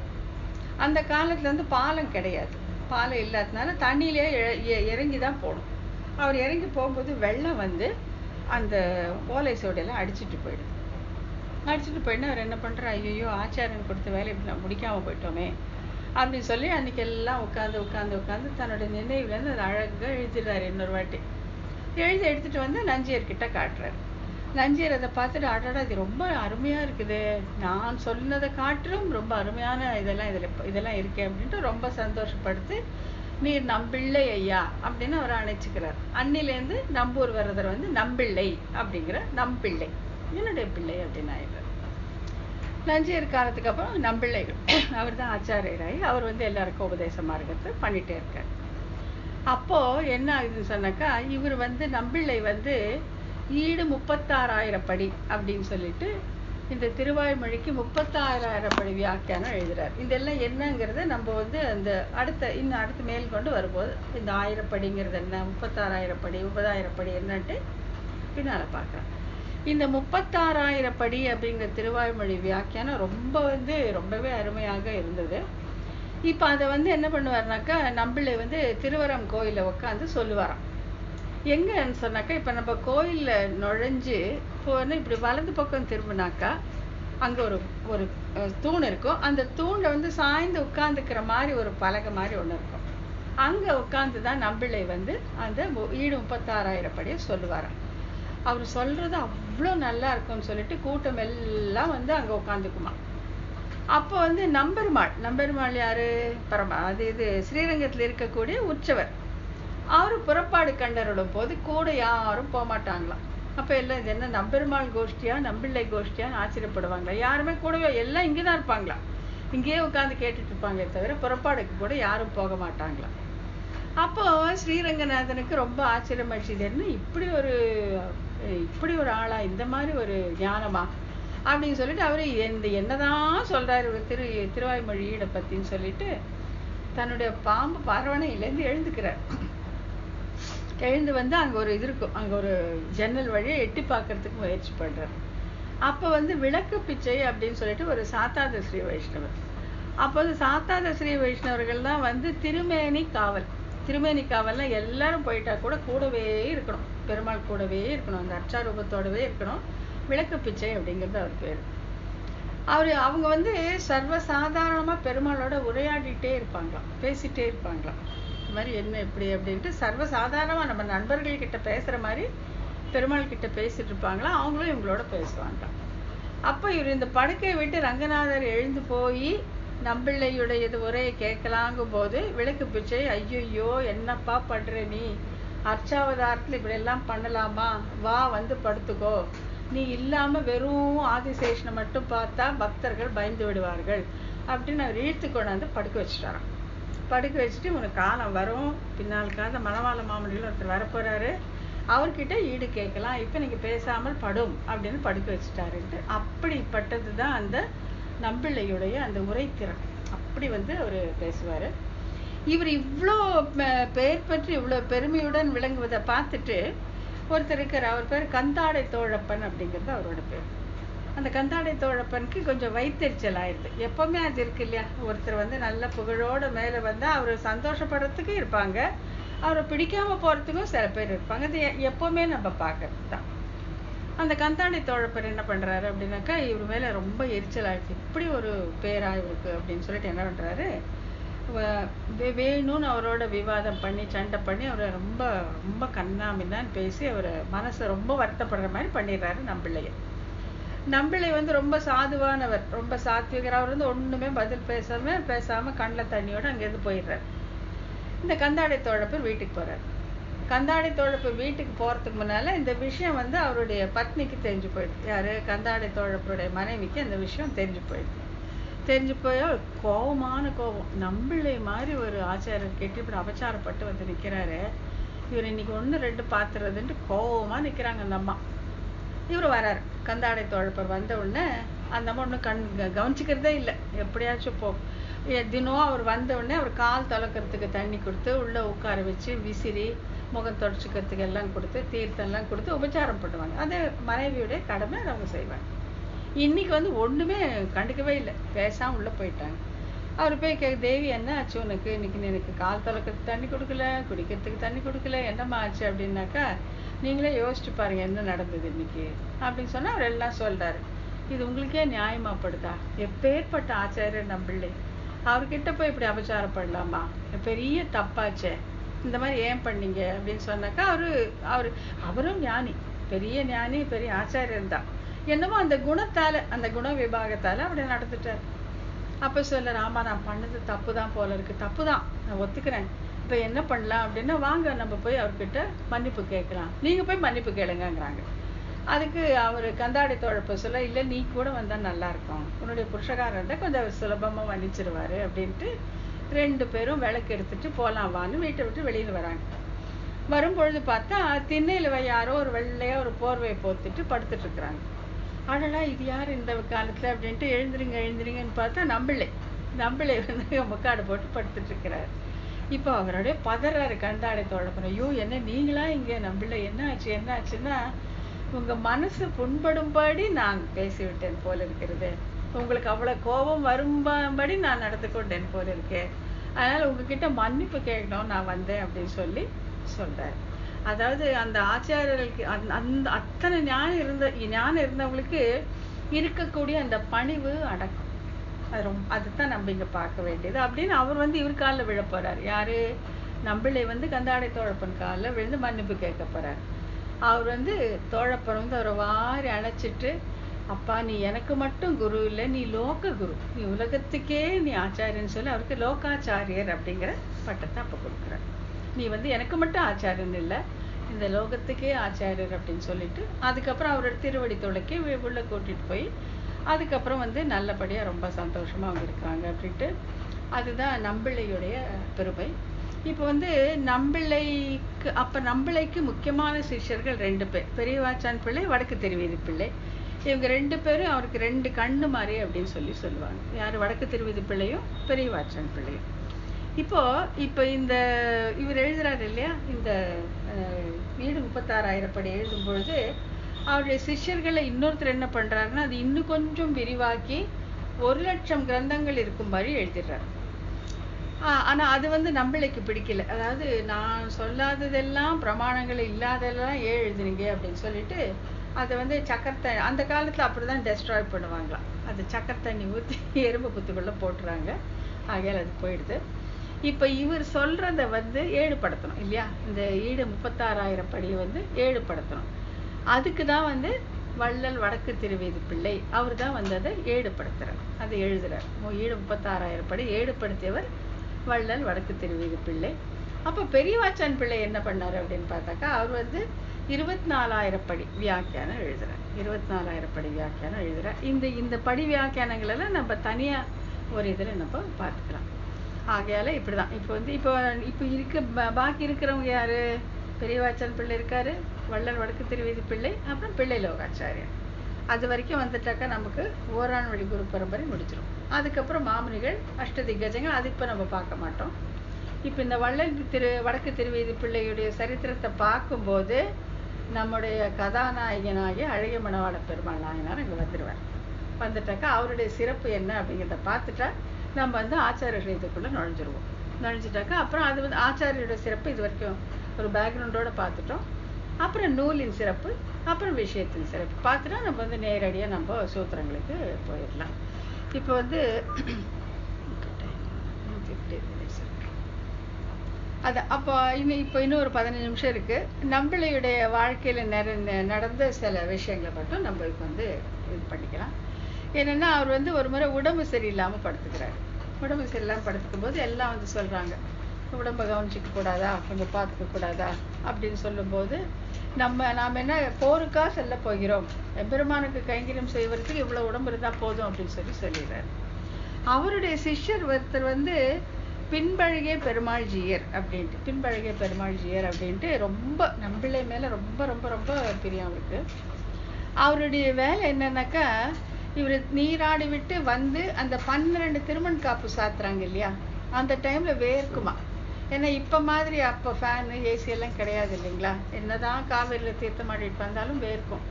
அந்த காலத்துல வந்து பாலம் கிடையாது, பாலம் இல்லாததுனால தண்ணியிலே இறங்கி தான் போகணும். அவர் இறங்கி போகும்போது வெள்ளம் வந்து அந்த ஓலை சோடையெல்லாம் அடிச்சுட்டு போயிடுனா அவர் என்ன பண்றாரு, ஐயோ ஆச்சாரியன் கொடுத்த வேலை இப்படி நான் முடிக்காம போயிட்டோமே அப்படின்னு சொல்லி அன்னைக்கு எல்லாம் உட்காந்து தன்னோட நினைவுலேருந்து அதை அழகாக எழுதிடுறாரு. இன்னொரு வாட்டி எழுதி எடுத்துட்டு வந்து நஞ்சியர்கிட்ட காட்டுறாரு. நஞ்சியர் அதை பார்த்துட்டு, அடடா இது ரொம்ப அருமையா இருக்குது, நான் சொன்னதை காட்டிலும் ரொம்ப அருமையான இதெல்லாம் இருக்கே அப்படின்ட்டு ரொம்ப சந்தோஷப்படுத்தி, நீர் நம்பிள்ளை ஐயா அப்படின்னு அவரை அணைச்சிக்கிறார். அன்னிலேருந்து நம்பூர் வரதர் வந்து நம்பிள்ளை அப்படிங்கிற நம்பிள்ளை, என்னுடைய பிள்ளை அப்படின்னு ஆயிடுறார். நஞ்சியர் காலத்துக்கு அப்புறம் நம்பிள்ளைகள் அவர் தான் ஆச்சாரியராகி அவர் வந்து எல்லாருக்கும் உபதேச மார்க்கத்தை பண்ணிட்டே இருக்கார். அப்போ என்ன ஆகுதுன்னு சொன்னாக்கா, இவர் வந்து நம்பிள்ளை வந்து ஈடு 36,000 படி அப்படின்னு சொல்லிட்டு இந்த திருவாய்மொழிக்கு 36,000 படி வியாக்கியானம் எழுதுறார். இதெல்லாம் என்னங்கிறத நம்ம வந்து அந்த அடுத்து மேல் கொண்டு வரும்போது இந்த 1000 படிங்கிறது என்ன, 36,000 படி, 30,000 படி என்னன்ட்டு பின்னால பார்க்கலாம். இந்த 36,000 படி அப்படிங்கிற திருவாய்மொழி வியாக்கியானம் ரொம்பவே அருமையாக இருந்தது. இப்போ அதை வந்து என்ன பண்ணுவார்னாக்கா, நம்பிள்ளை வந்து திருவரம் கோயிலில் உட்காந்து சொல்லுவாராம். எங்கன்னு சொன்னாக்கா, இப்போ நம்ம கோயிலில் நுழைஞ்சு போன இப்படி வலது பக்கம் திரும்பினாக்கா அங்கே ஒரு தூண் இருக்கும். அந்த தூணில் வந்து சாய்ந்து உட்காந்துக்கிற மாதிரி ஒரு பலகை மாதிரி ஒன்று இருக்கும். அங்கே உட்காந்து தான் நம்பிள்ளை வந்து அந்த ஈடு 36,000 படியை சொல்லுவாராம். அவர் சொல்கிறது அவ்வளோ நல்லா இருக்கும்னு சொல்லிட்டு கூட்டம் எல்லாம் வந்து அங்கே உட்காந்துக்குமா. அப்போ வந்து நம்பெருமாள் யாரு, இது ஸ்ரீரங்கத்தில் இருக்கக்கூடிய உற்சவர். அவரு புறப்பாடு கண்டருடும் போது கூட யாரும் போக மாட்டாங்களாம். அப்போ எல்லாம் இது என்ன நம்பெருமாள் கோஷ்டியா நம்பிள்ளை கோஷ்டியான்னு ஆச்சரியப்படுவாங்களா. யாருமே கூடவே எல்லாம் இங்கே தான் இருப்பாங்களா, இங்கேயே உட்காந்து கேட்டுட்டு இருப்பாங்களே தவிர புறப்பாடுக்கு கூட யாரும் போக மாட்டாங்களாம். அப்போ ஸ்ரீரங்கநாதனுக்கு ரொம்ப ஆச்சரியமாச்சு, இது என்ன இப்படி ஒரு ஆளா, இந்த மாதிரி ஒரு ஞானமா அப்படின்னு சொல்லிட்டு அவரு என்னதான் சொல்றாரு திருவாய்மொழி ஈடை பத்தின்னு சொல்லிட்டு தன்னுடைய பாம்பு பரவணையிலேருந்து எழுந்து வந்து அங்கே ஒரு இது இருக்கும், அங்கே ஒரு ஜன்னல் வழியை எட்டி பார்க்கறதுக்கு முயற்சி பண்றாரு. அப்போ வந்து விளக்கு பிச்சை அப்படின்னு சொல்லிட்டு ஒரு சாத்தாத ஸ்ரீ வைஷ்ணவர். அப்போது சாத்தாத ஸ்ரீ வைஷ்ணவர்கள் தான் வந்து திருமேனி காவல்லாம் எல்லாரும் போயிட்டா கூடவே இருக்கணும், பெருமாள் கூடவே இருக்கணும், அந்த அர்ச்சாரூபத்தோடவே இருக்கணும். விளக்கு பிச்சை அப்படிங்கிறது அவர் பேர். அவங்க வந்து சர்வசாதாரணமா பெருமாளோட உரையாடிட்டே இருப்பாங்களாம், பேசிட்டே இருப்பாங்களாம். இந்த மாதிரி என்ன எப்படி அப்படின்ட்டு சர்வசாதாரணமா நம்ம நண்பர்கள் கிட்ட பேசுற மாதிரி பெருமாள் கிட்ட பேசிட்டு இருப்பாங்களாம். அவங்களும் இவங்களோட பேசுவாங்களாம். அப்போ இவர் இந்த படுக்கையை விட்டு ரங்கநாதர் எழுந்து போய் நம்பிள்ளையுடைய உரையை கேட்கலாங்கும் போது விளக்கு பிச்சை, ஐயோ என்னப்பா பண்ற நீ, அர்ச்சாவதாரத்தில் இப்படி எல்லாம் பண்ணலாமா, வா வந்து படுத்துக்கோ, நீ இல்லாம வெறும் ஆதிசேஷனை மட்டும் பார்த்தா பக்தர்கள் பயந்து விடுவார்கள் அப்படின்னு அவர் இழுத்து கொண்டாந்து படுக்க வச்சுட்டாராம். படுக்க வச்சுட்டு உனக்கு காலம் வரும், பின்னால் கால மணவாள மாமனியில் ஒருத்தர் வரப்போறாரு, அவர்கிட்ட ஈடு கேட்கலாம், இப்போ நீங்க பேசாமல் படும் அப்படின்னு படுக்க வச்சுட்டாருன்ட்டு. அப்படிப்பட்டது தான் அந்த நம்பிள்ளையுடைய அந்த உரைத்திறன். அப்படி வந்து அவர் பேசுவாரு. இவர் இவ்வளோ பெயர் பற்றி இவ்வளோ பெருமையுடன் விளங்குவதை பார்த்துட்டு ஒருத்தர் இருக்கார், அவர் பேர் கந்தாடை தோழப்பன் அப்படிங்கிறது அவரோட பேர். அந்த கந்தாடை தோழப்பனுக்கு கொஞ்சம் வயிற்றெரிச்சல் ஆயிடுது. எப்பவுமே அது இருக்கு இல்லையா, ஒருத்தர் வந்து நல்ல புகழோட மேலே வந்தால் அவர் சந்தோஷப்படுறதுக்கும் இருப்பாங்க, அவரை பிடிக்காம போறதுக்கும் சில பேர் இருப்பாங்க. அது எப்பவுமே நம்ம பார்க்கறது தான். அந்த கந்தாடை தோழப்பன் என்ன பண்றாரு அப்படின்னாக்கா, இவர் மேல ரொம்ப எரிச்சல் ஆயிடுச்சு, இப்படி ஒரு பேரா இவருக்கு அப்படின்னு சொல்லிட்டு என்ன பண்றாரு, வேணும்னு அவரோட விவாதம் பண்ணி சண்டை பண்ணி அவரை ரொம்ப ரொம்ப கண்ணாமின்னான்னு பேசி அவரை மனசை ரொம்ப வருத்தப்படுற மாதிரி பண்ணிடுறாரு நம்பிள்ளை வந்து ரொம்ப சாதுவானவர், ரொம்ப சாத்விகர். அவர் வந்து ஒண்ணுமே பதில் பேசாம கண்ணில் தண்ணியோட அங்கேருந்து போயிடுறாரு. இந்த கந்தாடை தோழப்பர் வீட்டுக்கு போறாரு. கந்தாடை தோழப்பர் வீட்டுக்கு போறதுக்கு முன்னால இந்த விஷயம் வந்து அவருடைய பத்னிக்கு தெரிஞ்சு போயிடுது. யாரு, கந்தாடை தோழப்பருடைய மனைவிக்கு அந்த விஷயம் தெரிஞ்சு போய் கோபமான கோபம், நம்பிள்ளை மாதிரி ஒரு ஆச்சாரியர் கேட்டு இப்படி அபச்சாரப்பட்டு வந்து நிக்கிறாரு, இவர் இன்னைக்கு 1-2 பாத்துறதுன்ட்டு கோபமா நிக்கிறாங்க அந்த அம்மா. இவரு வராரு. கந்தாடை தோழப்பர் வந்த உடனே அந்த அம்மா ஒன்றும் கவனிச்சுக்கிறதே இல்லை. எப்படியாச்சும் தினம் அவர் வந்த உடனே அவர் கால் தொலைக்கிறதுக்கு தண்ணி கொடுத்து உள்ள உட்கார வச்சு விசிறி முகம் தொடச்சிக்கிறதுக்கு எல்லாம் கொடுத்து தீர்த்தம்லாம் கொடுத்து உபச்சாரம் பண்ணுவாங்க. அது மனைவியுடைய கடமை, அதை அவங்க செய்வாங்க. இன்னைக்கு வந்து ஒண்ணுமே கண்டுக்கவே இல்லை, பேசாம உள்ள போயிட்டாங்க. அவர் போய் தேவி என்ன ஆச்சு உனக்கு, இன்னைக்கு எனக்கு கால் தொலைக்கிறதுக்கு தண்ணி கொடுக்கல, குடிக்கிறதுக்கு தண்ணி கொடுக்கல, என்னம்மா ஆச்சு அப்படின்னாக்கா, நீங்களே யோசிச்சு பாருங்க என்ன நடந்தது இன்னைக்கு அப்படின்னு சொன்னா அவர் எல்லாம் சொல்றாரு. இது உங்களுக்கே நியாயமாப்படுதா, எப்பேற்பட்ட ஆச்சாரியர் நம்பிள்ளை, அவர்கிட்ட போய் இப்படி அபச்சாரப்படலாமா, பெரிய தப்பாச்சே, இந்த மாதிரி ஏன் பண்ணீங்க அப்படின்னு சொன்னாக்கா அவரும் ஞானி, பெரிய ஆச்சாரியர் தான். என்னமோ அந்த குணத்தால, அந்த குண விபாகத்தால அப்படி நடந்துட்டார். அப்ப சொல்ல, ஆமா நான் பண்ணது தப்புதான் போல இருக்கு, தப்புதான் நான் ஒத்துக்கிறேன், இப்ப என்ன பண்ணலாம் அப்படின்னா, வாங்க நம்ம போய் அவர்கிட்ட மன்னிப்பு கேட்கலாம், நீங்க போய் மன்னிப்பு கேளுங்கிறாங்க. அதுக்கு அவர் கந்தாடை தோழப்ப சொல்ல, இல்ல நீ கூட வந்தா நல்லா இருக்கும், உன்னுடைய புருஷகாரன் கொஞ்சம் சுலபமா மன்னிச்சிருவாரு அப்படின்ட்டு 2 பேரும் விளக்கு எடுத்துட்டு போலாம் வான்னு வீட்டை விட்டு வெளியில வராங்க. வரும்பொழுது பார்த்தா திண்ணையில் யாரோ ஒரு வெள்ளையா ஒரு போர்வையை போத்துட்டு படுத்துட்டு இருக்கிறாங்க. அடடா இது யார் இந்த காலத்தில் அப்படின்ட்டு எழுந்துருங்க எழுந்துருங்கன்னு பார்த்தா நம்பிளை வந்து முக்காடு போட்டு படுத்துட்டு இருக்கிறாரு. இப்போ அவருடைய பதறாரு கந்தாடை தோழப்பன். ஐயோ என்ன நீங்களா இங்கே நம்பிளை, என்ன ஆச்சுன்னா உங்க மனசு புண்படும்படி நான் பேசிவிட்டேன் போல இருக்கிறது, உங்களுக்கு அவ்வளவு கோபம் வரும்படி நான் நடந்து கொண்டேன் போல இருக்கேன், அதனால உங்ககிட்ட மன்னிப்பு கேட்கணும் நான் வந்தேன் அப்படின்னு சொல்லி சொல்றாரு. அதாவது அந்த ஆச்சாரியர்களுக்கு அந்த அத்தனை ஞானம் இருந்தவங்களுக்கு இருக்கக்கூடிய அந்த பணிவு அடக்கம், அதுதான் நம்ம இங்க பார்க்க வேண்டியது அப்படின்னு அவர் வந்து இவர் காலில் விழ போறாரு. யாரு? நம்பிளை வந்து கந்தாடை தோழப்பன் காலில் விழுந்து மன்னிப்பு கேட்க போறாரு. அவர் வந்து தோழப்பன் வந்து அவரை வாரி அணைச்சிட்டு, அப்பா நீ எனக்கு மட்டும் குரு இல்லை, நீ லோக குரு, நீ உலகத்துக்கே நீ ஆச்சாரியன்னு சொல்லி அவருக்கு லோகாச்சாரியர் அப்படிங்கிற பட்டத்தை அப்ப கொடுக்குறார். நீ வந்து எனக்கு மட்டும் ஆச்சாரியன் இல்லை, இந்த லோகத்துக்கே ஆச்சாரியர் அப்படின்னு சொல்லிட்டு அதுக்கப்புறம் அவரோட திருவடி தொலைக்கி உள்ள கூட்டிட்டு போய் அதுக்கப்புறம் வந்து நல்லபடியா ரொம்ப சந்தோஷமா அவங்க இருக்காங்க அப்படின்ட்டு. அதுதான் நம்பிளையுடைய பெருமை. இப்போ வந்து நம்பிளைக்கு முக்கியமான சிஷ்யர்கள் 2 பேர், பெரியவாச்சான் பிள்ளை, வடக்கு திருவீதி பிள்ளை. இவங்க 2 பேரும் அவருக்கு 2 கண்ணு மாதிரி அப்படின்னு சொல்லுவாங்க. யாரு? வடக்கு திருவீதி பிள்ளையும் பெரியவாச்சான் பிள்ளையும். இப்போ இந்த இவர் எழுதுறாரு இல்லையா, இந்த வீடு 36,000 படி எழுதும் பொழுது அவருடைய சிஷ்யர்களை இன்னொருத்தர் என்ன பண்றாருன்னா அது இன்னும் கொஞ்சம் விரிவாக்கி 1,00,000 கிரந்தங்கள் இருக்கும் மாதிரி எழுதிடுறாரு. ஆனா அது வந்து நம்பிளைக்கு பிடிக்கல. அதாவது நான் சொல்லாததெல்லாம் பிரமாணங்கள் இல்லாததெல்லாம் எழுதுனீங்க அப்படின்னு சொல்லிட்டு அதை வந்து சக்கரை அந்த காலத்துல அப்படிதான் டெஸ்ட்ராய் பண்ணுவாங்களாம். அது சக்கரை தண்ணி ஊற்றி எறும்பு புத்துக்குள்ள போட்டுறாங்க, ஆகையால் அது போயிடுது. இப்ப இவர் சொல்றத வந்து ஏழுபடுத்தணும் இல்லையா, இந்த ஈடு 36,000 படியை வந்து ஏழுபடுத்தணும். அதுக்குதான் வந்து வள்ளல் வடக்கு திருவீதி பிள்ளை அவர் தான் வந்து அதை ஏடுபடுத்துறார், அதை எழுதுறார். ஈடு 36,000 படி ஏடுபடுத்தியவர் வள்ளல் வடக்கு திருவீதி பிள்ளை. அப்ப பெரியவாச்சான் பிள்ளை என்ன பண்ணாரு அப்படின்னு பார்த்தாக்கா அவர் வந்து 24,000 படி வியாக்கியானம் எழுதுறார். 24,000 படி வியாக்கியானம் எழுதுறார். இந்த படி வியாக்கியானங்கள் எல்லாம் நம்ம தனியா ஒரு இதுல நம்ம பார்த்துக்கலாம். ஆகையால இப்படிதான் இப்போ இருக்க பாக்கி இருக்கிறவங்க யாரு? பெரியவாச்சான் பிள்ளை இருக்காரு, வள்ளல் வடக்கு திருவீதி பிள்ளை, அப்புறம் பிள்ளை லோகாச்சாரியர். அது வரைக்கும் வந்துட்டாக்கா நமக்கு ஓரான் வழி குரு பரம்பரை முடிச்சிடும். அதுக்கப்புறம் மாமுனிகள், அஷ்டதிகஜங்கள், அது இப்ப நம்ம பார்க்க மாட்டோம். இப்ப இந்த வள்ளல் வடக்கு திருவீதி பிள்ளையுடைய சரித்திரத்தை பார்க்கும்போது நம்முடைய கதாநாயகனாகிய அழகிய மணவாள பெருமாள் நாயனார் இங்க வந்துட்டாக்கா அவருடைய சிறப்பு என்ன அப்படிங்கிறத பார்த்துட்டா நம்ம வந்து ஆச்சாரியர்கள் இதுக்குள்ள நுழைஞ்சிட்டாக்கா அப்புறம் அது வந்து ஆச்சாரியோட சிறப்பு இது வரைக்கும் ஒரு பேக்ரவுண்டோட பார்த்துட்டோம். அப்புறம் நூலின் சிறப்பு, அப்புறம் விஷயத்தின் சிறப்பு பார்த்துட்டா நம்ம வந்து நேரடியா நம்ம சூத்திரங்களுக்கு போயிடலாம். இப்போ வந்து அப்போ இன்னும் ஒரு 15 நிமிஷம் இருக்கு. நம்பிளையுடைய வாழ்க்கையில நடந்த சில விஷயங்களை மட்டும் நம்ம இப்போ வந்து இது பண்ணிக்கலாம். என்னன்னா அவர் வந்து ஒரு முறை உடம்பு சரியில்லாம படுத்துக்கிறாரு. உடம்பு சரியில்லாம படுத்துக்கும் போது எல்லாம் வந்து சொல்றாங்க, உடம்ப கவனிச்சுக்க கூடாதா, கொஞ்சம் பார்த்துக்க கூடாதா அப்படின்னு சொல்லும் போது நாம் என்ன போருக்கா செல்ல போகிறோம், எம்பெருமானுக்கு கைங்கரியம் செய்வதற்கு இவ்வளவு உடம்பு இருந்தா போதும் அப்படின்னு சொல்லிடுறாரு. அவருடைய சிஷ்யர் ஒருத்தர் வந்து பின்பழகிய பெருமாள் ஜீயர் அப்படின்ட்டு ரொம்ப நம்பிளை மேல ரொம்ப ரொம்ப ரொம்ப பிரியம் அவருக்கு. அவருடைய வேலை என்னன்னாக்கா இவர் நீராடி விட்டு வந்து அந்த 12 திருமண் காப்பு சாத்துறாங்க இல்லையா, அந்த டைம்ல வேர்க்குமா. ஏன்னா இப்ப மாதிரி அப்ப ஃபேனு ஏசி எல்லாம் கிடையாது இல்லைங்களா, என்னதான் காவிரியில தீர்த்தம் ஆடிட்டு வந்தாலும் வேர்க்கும்.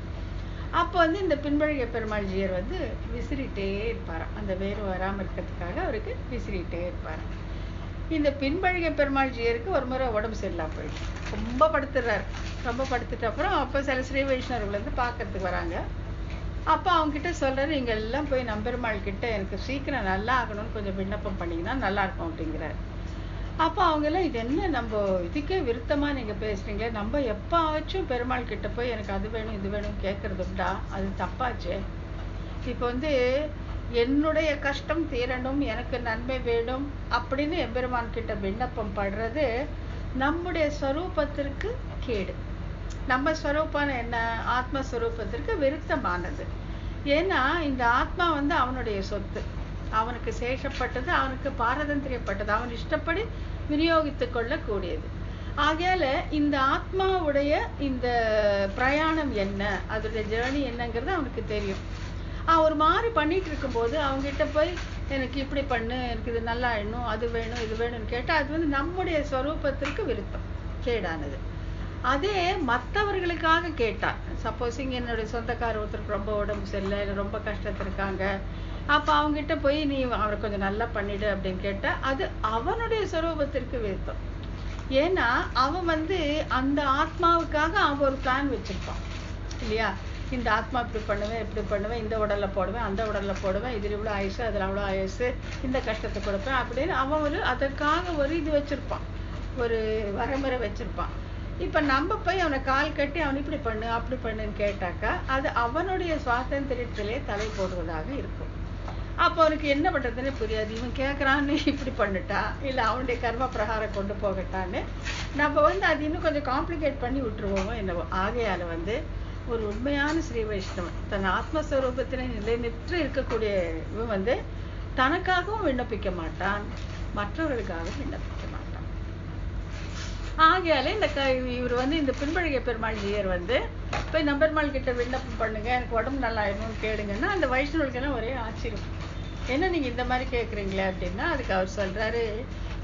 அப்போ வந்து இந்த பின்பழகிய பெருமாள் ஜீயர் வந்து விசிறிட்டே இருப்பாராம், அந்த வேறு வராம இருக்கிறதுக்காக அவருக்கு விசிறிட்டே இருப்பாராம். இந்த பின்பழகிய பெருமாள் ஜீயருக்கு ஒரு முறை உடம்பு சரியில்லாம போயிடுச்சு, ரொம்ப படுத்துட்டு அப்புறம் அப்ப சில ஸ்ரீ வைஷ்ணவர்கள் வந்து பாக்குறதுக்கு வராங்க. அப்ப அவங்க கிட்ட சொல்றாரு, நீங்க எல்லாம் போய் நம்பெருமாள் கிட்ட எனக்கு சீக்கிரம் நல்லா ஆகணும்னு கொஞ்சம் விண்ணப்பம் பண்ணீங்கன்னா நல்லா இருக்கும் அப்படிங்கிறாரு. அப்ப அவங்க எல்லாம் இது என்ன நம்ம இதுக்கே விருத்தமா நீங்க பேசுறீங்களே, நம்ம எப்பாச்சும் பெருமாள் கிட்ட போய் எனக்கு அது வேணும் இது வேணும் கேட்கறது உண்டா, அது தப்பாச்சு. இப்ப வந்து என்னுடைய கஷ்டம் தீரணும், எனக்கு நன்மை வேணும் அப்படின்னு எம்பெருமான் கிட்ட விண்ணப்பம் படுறது நம்முடைய ஸ்வரூபத்திற்கு கேடு. நம்ம ஸ்வரூபம் என்ன, ஆத்மஸ்வரூபத்திற்கு விருத்தமானது. ஏன்னா இந்த ஆத்மா வந்து அவனுடைய சொத்து, அவனுக்கு சேஷப்பட்டது, அவனுக்கு பாரதந்திரியப்பட்டது, அவன் இஷ்டப்படி விநியோகித்துக் கொள்ள கூடியது. ஆகையால இந்த ஆத்மாவுடைய இந்த பிரயாணம் என்ன, அதோடைய ஜேர்னி என்னங்கிறது அவனுக்கு தெரியும். ஒரு மாதிரி பண்ணிட்டு இருக்கும்போது அவங்ககிட்ட போய் எனக்கு இப்படி பண்ணு, எனக்கு இது நல்லா ஆயிடணும், அது வேணும், இது வேணும்னு கேட்டால் அது வந்து நம்முடைய ஸ்வரூபத்திற்கு விருத்தம், கேடானது. அதே மற்றவர்களுக்காக கேட்டார், சப்போஸிங் என்னுடைய சொந்தக்கார ஒருத்தருக்கு ரொம்ப உடம்பு சரியில்லை, இல்லை ரொம்ப கஷ்டத்தில் இருக்காங்க, அப்போ அவங்ககிட்ட போய் நீ அவரை கொஞ்சம் நல்லா பண்ணிடு அப்படின்னு கேட்டால் அது அவனுடைய ஸ்வரூபத்திற்கு விருத்தம். ஏன்னா அவன் வந்து அந்த ஆத்மாவுக்காக அவன் ஒரு பிளான் வச்சிருப்பான் இல்லையா. இந்த ஆத்மா இப்படி பண்ணுவேன், இப்படி பண்ணுவேன், இந்த உடலில் போடுவேன், அந்த உடலில் போடுவேன், இதில் இவ்வளோ ஆயுசு, அதில் அவ்வளோ ஆயுசு, இந்த கஷ்டத்தை கொடுப்பேன் அப்படின்னு அவன் ஒரு அதற்காக ஒரு இது வச்சுருப்பான், ஒரு வரமுறை வச்சுருப்பான். இப்போ நம்ம போய் அவனை கால் கட்டி அவன் இப்படி பண்ணு அப்படி பண்ணுன்னு கேட்டாக்கா அது அவனுடைய சுவாதந்திரத்திலே தலை போடுவதாக இருக்கும். அப்போ அவனுக்கு என்ன பண்ணுறதுன்னு புரியாது. இவன் கேட்குறான்னு இப்படி பண்ணிட்டா இல்லை அவனுடைய கர்ம பிரகாரம் கொண்டு போகட்டான்னு நம்ம வந்து அது இன்னும் கொஞ்சம் காம்ப்ளிகேட் பண்ணி விட்டுருவோமோ என்னவோ. ஆகையால் வந்து ஒரு உண்மையான ஸ்ரீ வைஷ்ணவன் தன் ஆத்மஸ்வரூபத்தினை நிலைநிற்று இருக்கக்கூடிய இவன் வந்து தனக்காகவும் விண்ணப்பிக்க மாட்டான், மற்றவர்களுக்காகவும் விண்ணப்பிக்க மாட்டான். ஆகையால இவர் வந்து இந்த பின்பழகிய பெருமாள் ஜீயர் வந்து போய் நம்பெருமாள் கிட்ட விண்ணப்பம் பண்ணுங்க, எனக்கு உடம்பு நல்லா ஆயிடணும்னு கேளுங்கன்னா அந்த வைஷ்ணவர்களுக்கெல்லாம் ஒரே ஆச்சரியம். என்ன நீங்க இந்த மாதிரி கேட்குறீங்களே அப்படின்னா அதுக்கு அவர் சொல்றாரு,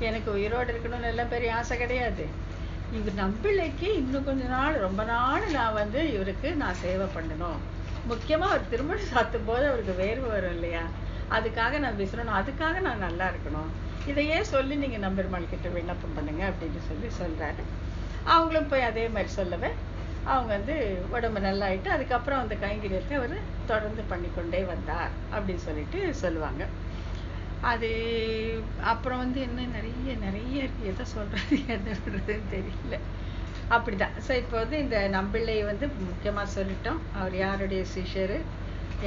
எனக்கு உயிரோடு இருக்கணும்னு எல்லாம் பெரிய ஆசை கிடையாது. இவர் நம்பிள்ளைக்கு இன்னும் கொஞ்ச நாள் ரொம்ப நாள் நான் வந்து இவருக்கு நான் சேவை பண்ணணும். முக்கியமாக அவர் திருமணம் சாத்தும் போது அவருக்கு வேர்வை வரும் இல்லையா, அதுக்காக நான் விசரணும், அதுக்காக நான் நல்லா இருக்கணும். இதையே சொல்லி நீங்கள் நம்பெருமாள் கிட்ட விண்ணப்பம் பண்ணுங்க அப்படின்னு சொல்கிறாரு. அவங்களும் போய் அதே மாதிரி சொல்லவே அவங்க வந்து உடம்பு நல்லாயிட்டு அதுக்கப்புறம் அந்த கைங்கரியத்தை அவர் தொடர்ந்து பண்ணிக்கொண்டே வந்தார் அப்படின்னு சொல்லிட்டு சொல்லுவாங்க. அது அப்புறம் வந்து என்ன நிறைய நிறைய எதை சொல்கிறது எதை விடுறதுன்னு தெரியல. அப்படிதான். ஸோ இப்போ வந்து இந்த நம்பிள்ளை வந்து முக்கியமாக சொல்லிட்டோம். அவர் யாருடைய சிஷ்யர்,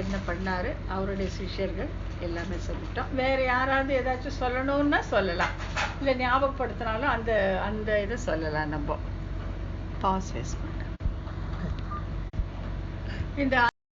என்ன பண்ணார், அவருடைய சிஷ்யர்கள் எல்லாமே சொல்லிட்டோம். வேறு யாராவது ஏதாச்சும் சொல்லணும்னா சொல்லலாம், இல்லை ஞாபகப்படுத்தினாலும் அந்த அந்த இதை சொல்லலாம். நம்ம பாஸ் வேஸ்ட் பண்ணுறோம். இந்த